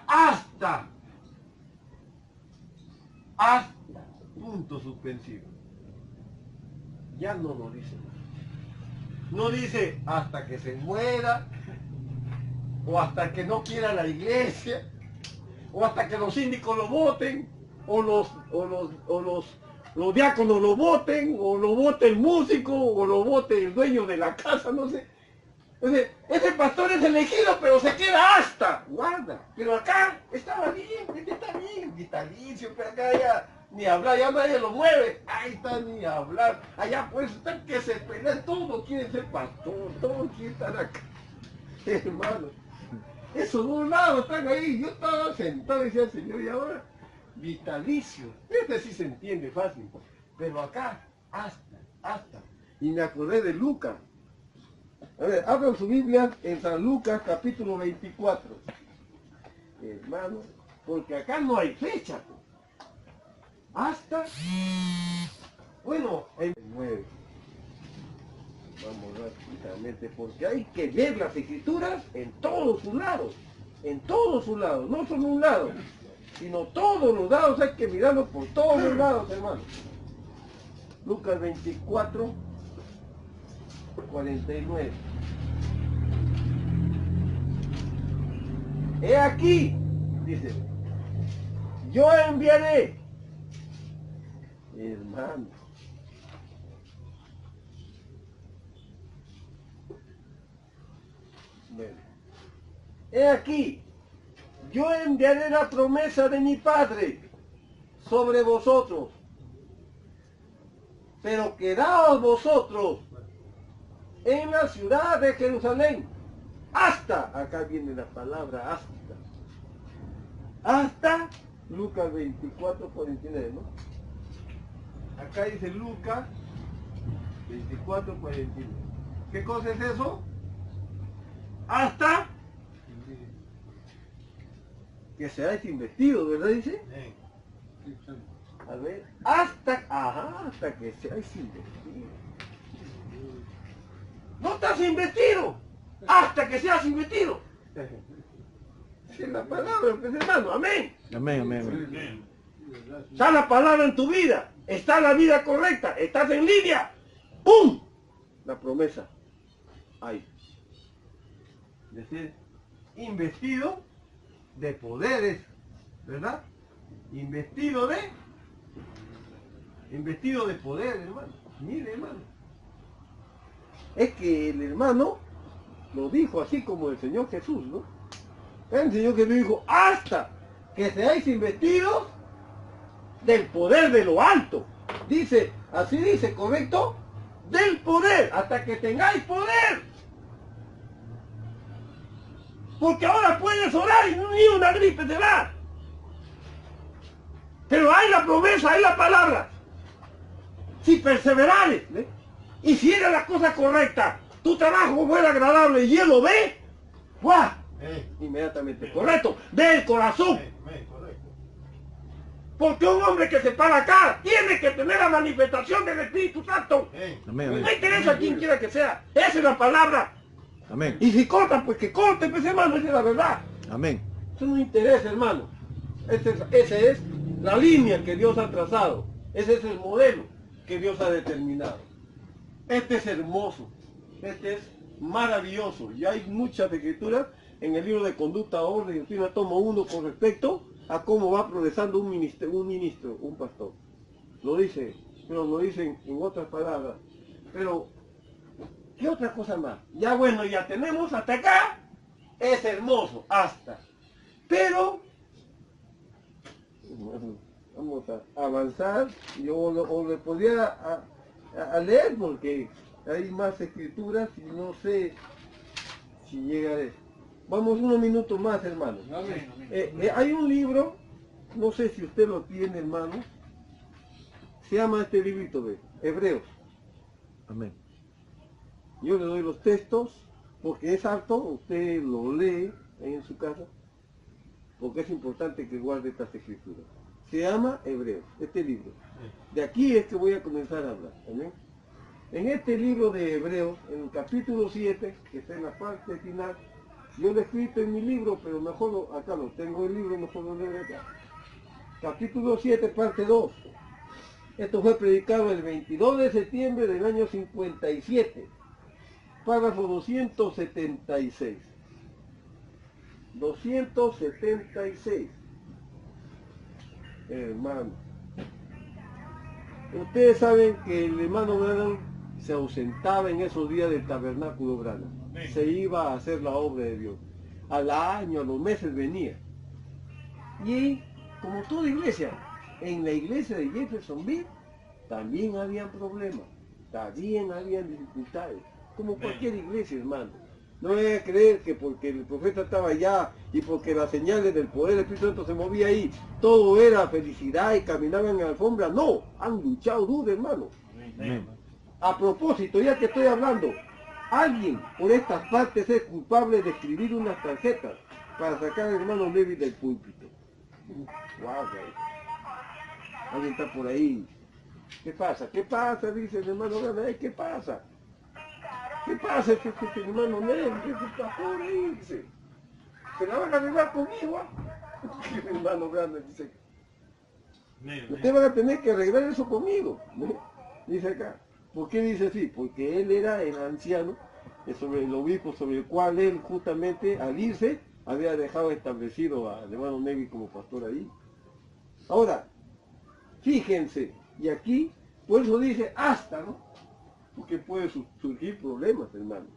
hasta, punto suspensivo. Ya no lo dice. No dice hasta que se muera, o hasta que no quiera la iglesia, o hasta que los síndicos lo voten, o los diáconos lo voten, o lo vote el músico, o lo vote el dueño de la casa, no sé. Entonces, ese pastor es elegido, pero se queda hasta, guarda. Pero acá estaba bien, está bien, vitalicio, pero acá ya ni hablar, ya nadie lo mueve. Ahí está, ni hablar. Allá pues están que se pelean, todos quieren ser pastor, todos quieren estar acá. Hermano. Esos dos lados están ahí, yo estaba sentado y decía, Señor, y ahora, vitalicio. Este sí se entiende fácil, pero acá, hasta. Y me acordé de Lucas. A ver, abran su Biblia en San Lucas capítulo 24. hermano, porque acá no hay fecha. Hasta, bueno, el 9. Vamos rápidamente, porque hay que ver las escrituras en todos sus lados, no solo un lado, sino todos los lados, hay que mirarlos por todos los lados, hermano. Lucas 24, 49. He aquí, dice, yo enviaré, hermano. Bueno, he aquí, yo enviaré la promesa de mi Padre sobre vosotros, pero quedaos vosotros en la ciudad de Jerusalén, hasta, acá viene la palabra hasta Lucas 24, 49, ¿no? Acá dice Lucas 24, 49. ¿Qué cosa es eso? Hasta que seáis investidos, ¿verdad? Dice. A ver, hasta que seáis investidos. No estás investido, hasta que seas investido. Esa es la palabra, pues, hermano, amén. Amén, amén, amén. Amén. Está la palabra en tu vida, está la vida correcta, estás en línea. ¡Pum! La promesa. Ahí. Es decir, investido de poderes, ¿verdad? Investido de poder, hermano. Mire, hermano. Es que el hermano lo dijo así como el Señor Jesús, ¿no? El Señor Jesús dijo, hasta que seáis investidos del poder de lo alto. Dice, así dice, ¿correcto? Del poder, hasta que tengáis poder. Porque ahora puedes orar y ni una gripe te va. Pero hay la promesa, hay la palabra. Si perseverares, ¿eh? Y si eres la cosa correcta, tu trabajo fuera agradable y él lo ve, ¡guau! Inmediatamente, correcto, del corazón. Porque un hombre que se para acá tiene que tener la manifestación del Espíritu Santo. Amén, amén. No interesa quién quiera que sea, esa es la palabra. Amén. Y si cortan, pues que corten, pues hermano, esa es la verdad. Amén. Eso no interesa, hermano. Esa es la línea que Dios ha trazado. Ese es el modelo que Dios ha determinado. Este es hermoso. Este es maravilloso. Y hay muchas escrituras en el libro de Conducta, Orden y Doctrina, tomo 1 con respecto a cómo va progresando un ministro, un pastor. Lo dice, pero lo dicen en otras palabras. Pero, ¿qué otra cosa más? Ya bueno, ya tenemos hasta acá. Es hermoso, hasta. Pero, vamos a avanzar. Yo o le podía a leer porque hay más escrituras y no sé si llegaré. Vamos unos minutos más, hermano. Hay un libro, no sé si usted lo tiene, hermano. Se llama este librito de Hebreos. Amén. Yo le doy los textos porque es harto, usted lo lee en su casa, porque es importante que guarde estas escrituras. Se llama Hebreos, este libro. De aquí es que voy a comenzar a hablar. ¿Amén? En este libro de Hebreos, en el capítulo 7, que está en la parte final, yo lo he escrito en mi libro, pero mejor acá lo tengo el libro, mejor lo leo acá. Capítulo 7, parte 2. Esto fue predicado el 22 de septiembre del año 57. Párrafo 276. 276. Hermano. Ustedes saben que el hermano Branham se ausentaba en esos días del tabernáculo Branham. Se iba a hacer la obra de Dios. Al año, a los meses venía. Y como toda iglesia, en la iglesia de Jeffersonville también habían problemas, también habían dificultades, como cualquier iglesia, hermano. No voy a creer que porque el profeta estaba allá y porque las señales del poder del Espíritu Santo se movía ahí, todo era felicidad y caminaban en la alfombra. No, han luchado duro, hermano. Amén. A propósito, ya que estoy hablando, alguien por estas partes es culpable de escribir unas tarjetas para sacar al hermano Levi del púlpito. Wow, alguien está por ahí. ¿Qué pasa? ¿Qué pasa? Dice el hermano Gana. ¿Qué pasa? ¿Qué pasa? Este hermano Levi, este pastor ahí, dice. ¿Se la van a arreglar conmigo? El hermano Gana dice, ustedes van a tener que arreglar eso conmigo. Dice acá. ¿Por qué dice así? Porque él era el anciano, sobre el obispo, sobre el cual él justamente al irse había dejado establecido al hermano Levi como pastor ahí. Ahora, fíjense, y aquí, por eso dice hasta, ¿no? Porque puede surgir problemas, hermano.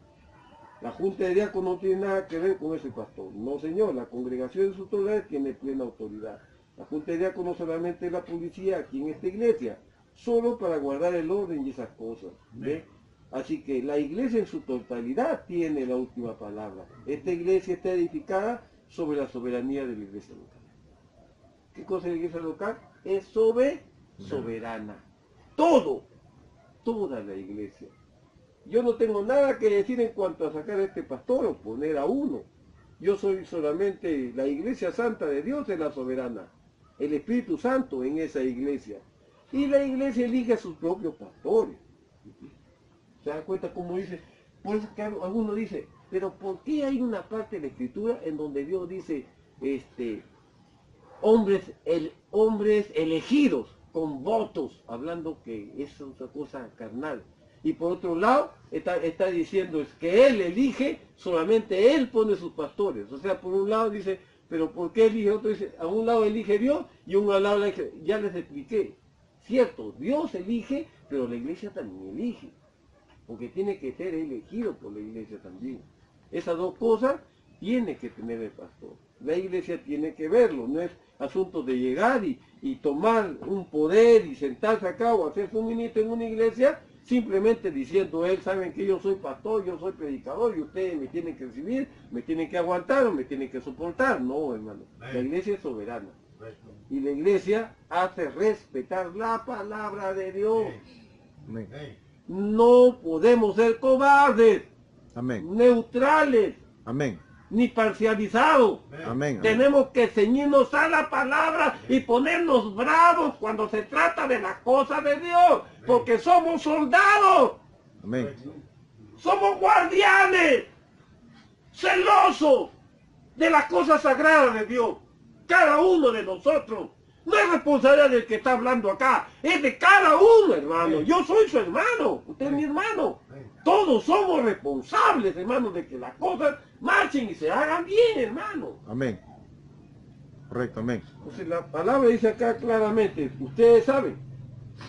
La junta de diáconos no tiene nada que ver con ese pastor. No, señor, la congregación de sus autoridades tiene plena autoridad. La junta de diáconos solamente es la policía aquí en esta iglesia, solo para guardar el orden y esas cosas. ¿Ve? Así que la iglesia en su totalidad tiene la última palabra. Esta iglesia está edificada sobre la soberanía de la iglesia local. ¿Qué cosa es la iglesia local? Es soberana. Todo, toda la iglesia. Yo no tengo nada que decir en cuanto a sacar a este pastor o poner a uno. Yo soy solamente la iglesia santa de Dios, es la soberana. El Espíritu Santo en esa iglesia. Y la iglesia elige a sus propios pastores. ¿Se dan cuenta cómo dice? Por eso que alguno dice, pero ¿por qué hay una parte de la Escritura en donde Dios dice, hombres elegidos con votos, hablando que es otra cosa carnal? Y por otro lado, está diciendo es que Él elige, solamente Él pone sus pastores. O sea, por un lado dice, pero ¿por qué elige? Otro dice, a un lado elige Dios y a un lado elige. Ya les expliqué. Cierto, Dios elige, pero la iglesia también elige. Porque tiene que ser elegido por la iglesia también. Esas dos cosas tiene que tener el pastor. La iglesia tiene que verlo, no es asunto de llegar y tomar un poder y sentarse acá o hacerse un ministro en una iglesia, simplemente diciendo, saben que yo soy pastor, yo soy predicador y ustedes me tienen que recibir, me tienen que aguantar o me tienen que soportar. No, hermano, la iglesia es soberana. Y la iglesia hace respetar la palabra de Dios. Amén. No podemos ser cobardes, Amén. neutrales, Amén. ni parcializados. Amén. Tenemos que ceñirnos a la palabra y ponernos bravos cuando se trata de las cosas de Dios, porque somos soldados, Amén. somos guardianes, celosos de las cosas sagradas de Dios. Cada uno de nosotros. No es responsabilidad del que está hablando acá, es de cada uno, hermano. Yo soy su hermano, usted es mi hermano. Todos somos responsables, hermano, de que las cosas marchen y se hagan bien, hermano. Amén. Correcto, amén. Entonces la palabra dice acá claramente, ustedes saben,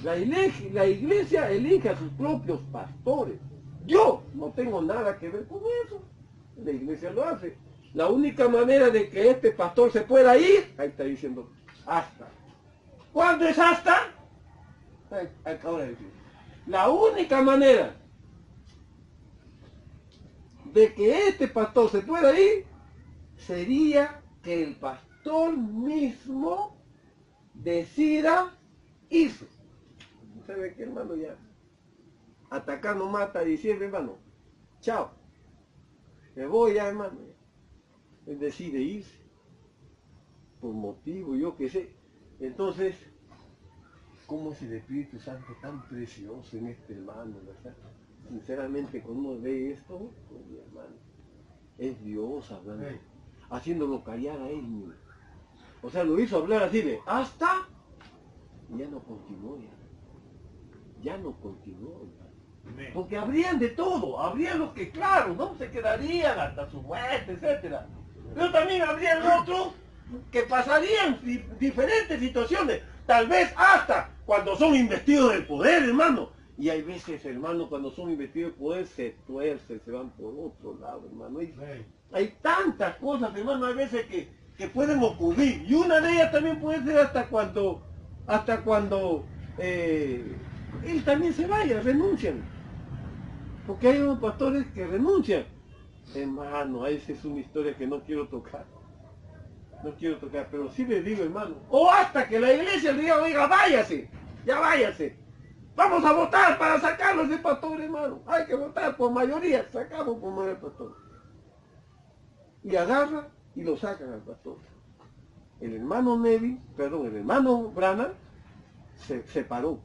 la iglesia elige a sus propios pastores. Yo no tengo nada que ver con eso. La iglesia lo hace. La única manera de que este pastor se pueda ir, ahí está diciendo, hasta. ¿Cuándo es hasta? Acabo de decir. La única manera de que este pastor se pueda ir sería que el pastor mismo decida irse. ¿Sabe qué, hermano? Ya atacar no mata, diciembre, hermano. Chao. Me voy ya, hermano. Él decide irse por motivo, yo qué sé. Entonces, ¿cómo es el Espíritu Santo tan precioso en este hermano, verdad? Sinceramente, cuando uno ve esto, pues, mi hermano, es Dios hablando, haciéndolo callar a él mismo. O sea, lo hizo hablar así de hasta, y ya no continuó ya. Ya no continuó, hermano. Porque habrían de todo, habrían los que, claro, no se quedarían hasta su muerte, etcétera. Pero también habrían otros que pasarían diferentes situaciones, tal vez hasta cuando son investidos del poder, hermano. Y hay veces, hermano, cuando son investidos del poder se tuercen, se van por otro lado, hermano. Hay tantas cosas, hermano, hay veces que pueden ocurrir. Y una de ellas también puede ser hasta cuando él también se vaya, renuncian. Porque hay unos pastores que renuncian. Hermano, esa es una historia que no quiero tocar. No quiero tocar, pero sí les digo, hermano. O hasta que la iglesia le diga, oiga, váyase, ya váyase. Vamos a votar para sacarlo ese pastor, hermano. Hay que votar por mayoría, sacamos por mayoría al pastor. Y agarra y lo sacan al pastor. El hermano el hermano Branham se separó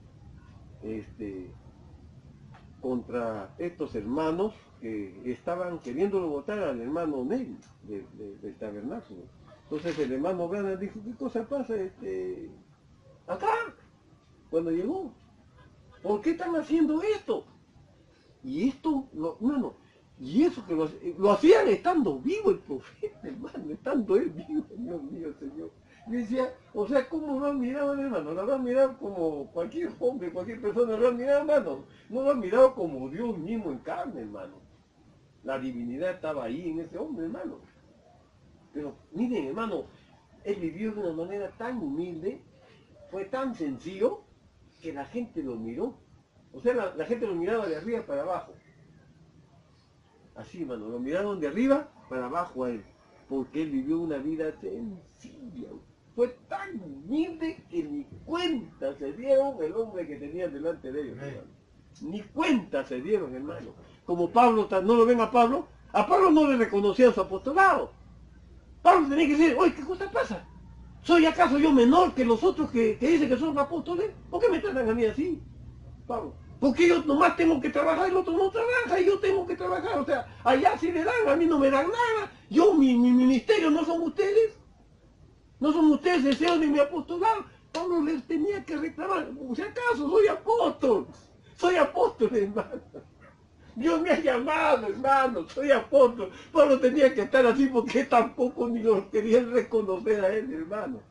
contra estos hermanos que estaban queriéndolo votar al hermano Neville del tabernáculo. Entonces el hermano Branham dijo, ¿qué cosa pasa acá? Cuando llegó, ¿por qué están haciendo esto? Y esto, hermano, y eso que lo hacían estando vivo el profeta, hermano, estando él vivo, Dios mío, Señor. Y decía, o sea, ¿cómo lo han mirado, hermano? Lo han mirado como cualquier hombre, cualquier persona, lo han mirado, hermano. No lo han mirado como Dios mismo en carne, hermano. La divinidad estaba ahí en ese hombre, hermano. Pero miren, hermano, él vivió de una manera tan humilde, fue tan sencillo, que la gente lo miró. O sea, la gente lo miraba de arriba para abajo. Así, hermano, lo miraron de arriba para abajo a él. Porque él vivió una vida sencilla. Fue tan humilde que ni cuenta se dieron el hombre que tenía delante de ellos, hermano. Ni cuenta se dieron, hermano. Como Pablo, ¿no lo ven a Pablo? A Pablo no le reconocía su apostolado. Pablo tenía que decir, oye, ¿qué cosa pasa? ¿Soy acaso yo menor que los otros que dicen que son apóstoles? ¿Por qué me tratan a mí así, Pablo? Porque yo nomás tengo que trabajar, el otro no trabaja, y yo tengo que trabajar. O sea, allá sí le dan, a mí no me dan nada. Yo, mi ministerio, ¿no son ustedes? ¿No son ustedes deseos de mi apostolado? Pablo les tenía que reclamar, si acaso soy apóstol, hermano. Dios me ha llamado, hermano, soy apóstol. Pablo tenía que estar así porque tampoco ni lo querían reconocer a él, hermano.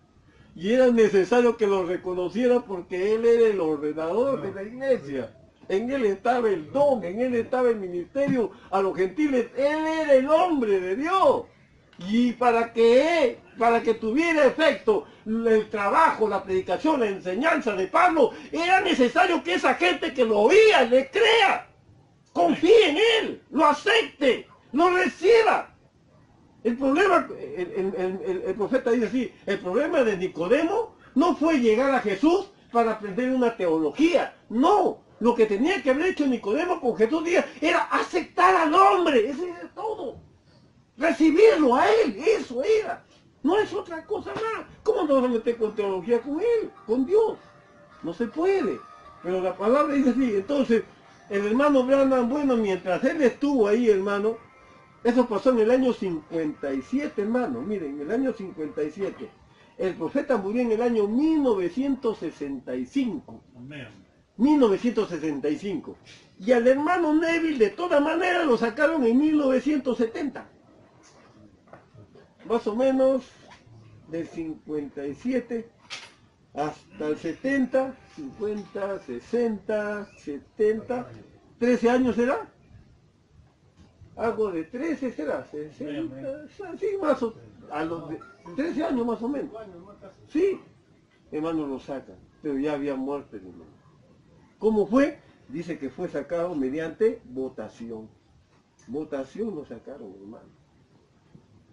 Y era necesario que lo reconociera porque él era el ordenador de la iglesia. En él estaba el don, en él estaba el ministerio a los gentiles. Él era el hombre de Dios. Y para que tuviera efecto el trabajo, la predicación, la enseñanza de Pablo, era necesario que esa gente que lo oía le crea, confíe en él, lo acepte, lo reciba. El problema, el profeta dice así, el problema de Nicodemo no fue llegar a Jesús para aprender una teología. No, lo que tenía que haber hecho Nicodemo con Jesús era aceptar al hombre, eso era todo. Recibirlo a él, eso era. No es otra cosa más. ¿Cómo nos vamos a meter con teología con él, con Dios? No se puede. Pero la palabra dice así. Entonces, el hermano Branham, bueno, mientras él estuvo ahí, hermano, eso pasó en el año 57, hermano. Miren, en el año 57. El profeta murió en el año 1965. Amén. 1965. Y al hermano Neville, de todas maneras, lo sacaron en 1970. Más o menos del 57 hasta el 70, 50, 60, 70, 13 años será. Algo de 13 será, 60, sí, más o a los 13 años más o menos. Sí, hermano, lo sacan, pero ya había muerto el hermano. ¿Cómo fue? Dice que fue sacado mediante votación. Votación lo sacaron, hermano.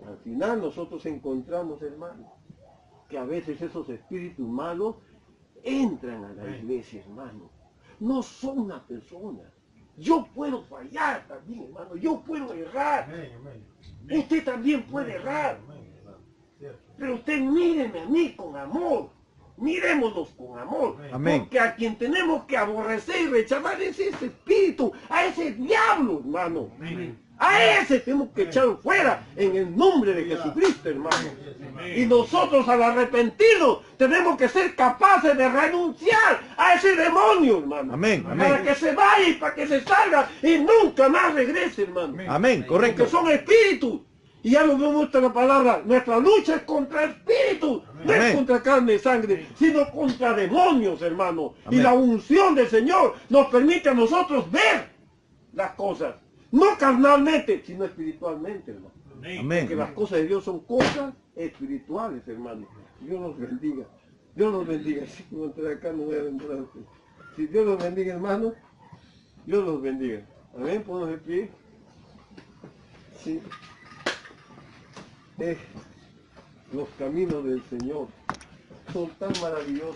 Al final nosotros encontramos, hermano, que a veces esos espíritus malos entran a la iglesia, hermano. No son una persona. Yo puedo fallar también, hermano. Yo puedo errar. Usted también puede errar. Pero usted míreme a mí con amor. Mirémonos con amor. Amén. Porque a quien tenemos que aborrecer y rechazar es ese espíritu, a ese diablo, hermano. A ese tenemos que echarlo fuera en el nombre de Jesucristo, hermano. Y nosotros al arrepentirnos tenemos que ser capaces de renunciar a ese demonio, hermano. Amén, Para amén. que se vaya y para que se salga y nunca más regrese, hermano. Amén, correcto. Porque son espíritus. Y ya nos muestra la palabra, nuestra lucha es contra espíritus, no es Amén. contra carne y sangre, sino contra demonios, hermano. Y Amén. la unción del Señor nos permite a nosotros ver las cosas, no carnalmente, sino espiritualmente, hermano. Amén. Porque las cosas de Dios son cosas espirituales, hermano. Dios los bendiga. Dios los bendiga. Si no entré acá no voy a entrar a usted. Si Dios los bendiga, hermano, Dios los bendiga. Amén, ponnos de pie. Sí. Los caminos del Señor son tan maravillosos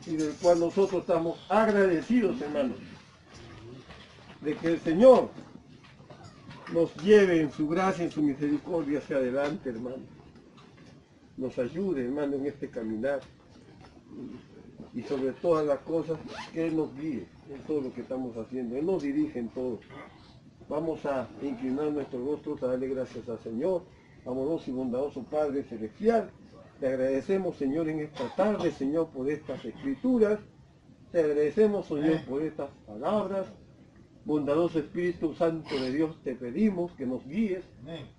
y del cual nosotros estamos agradecidos, hermanos, de que el Señor nos lleve en su gracia, en su misericordia hacia adelante, hermano. Nos ayude, hermano, en este caminar. Y sobre todas las cosas, que Él nos guíe en todo lo que estamos haciendo. Él nos dirige en todo. Vamos a inclinar nuestros rostros a darle gracias al Señor, amoroso y bondadoso Padre Celestial. Te agradecemos, Señor, en esta tarde, Señor, por estas escrituras. Te agradecemos, Señor, por estas palabras. Bondadoso Espíritu Santo de Dios, te pedimos que nos guíes,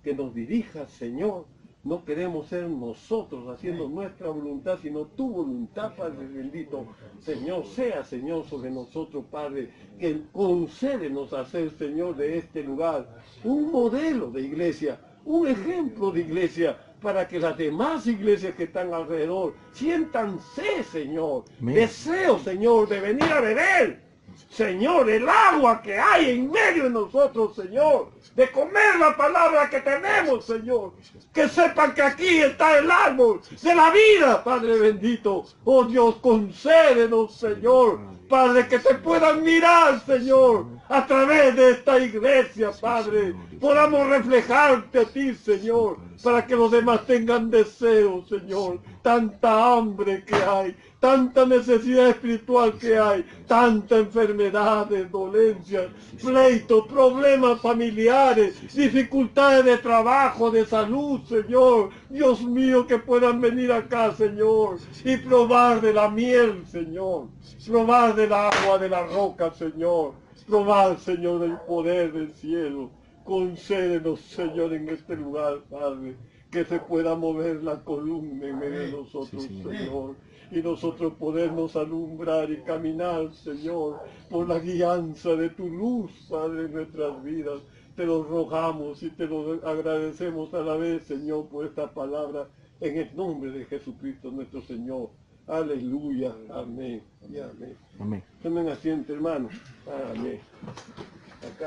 que nos dirijas, Señor. No queremos ser nosotros haciendo nuestra voluntad, sino tu voluntad, Padre bendito. Señor, sea, Señor, sobre nosotros, Padre, que concédenos hacer, Señor, de este lugar un modelo de iglesia, un ejemplo de iglesia, para que las demás iglesias que están alrededor sientan sed, Señor, deseo, Señor, de venir a beber, Señor, el agua que hay en medio de nosotros, Señor, de comer la palabra que tenemos, Señor, que sepan que aquí está el árbol de la vida, Padre bendito. Oh Dios, concédenos, Señor, Padre, que te puedan mirar, Señor, a través de esta iglesia, Padre, podamos reflejarte a ti, Señor, para que los demás tengan deseo, Señor, tanta hambre que hay, tanta necesidad espiritual que hay, tanta enfermedades, dolencias, pleitos, problemas familiares, dificultades de trabajo, de salud, Señor. Dios mío, que puedan venir acá, Señor, y probar de la miel, Señor, probar del agua de la roca, Señor, probar, Señor, del poder del cielo. Concédenos, Señor, en este lugar, Padre, que se pueda mover la columna en medio de nosotros, Señor, y nosotros podernos alumbrar y caminar, Señor, por la guianza de tu luz, Padre, en nuestras vidas. Te lo rogamos y te lo agradecemos a la vez, Señor, por esta palabra, en el nombre de Jesucristo nuestro Señor. Aleluya, amén y amén. Amén. Tomen asiento, hermanos. Amén. Acá.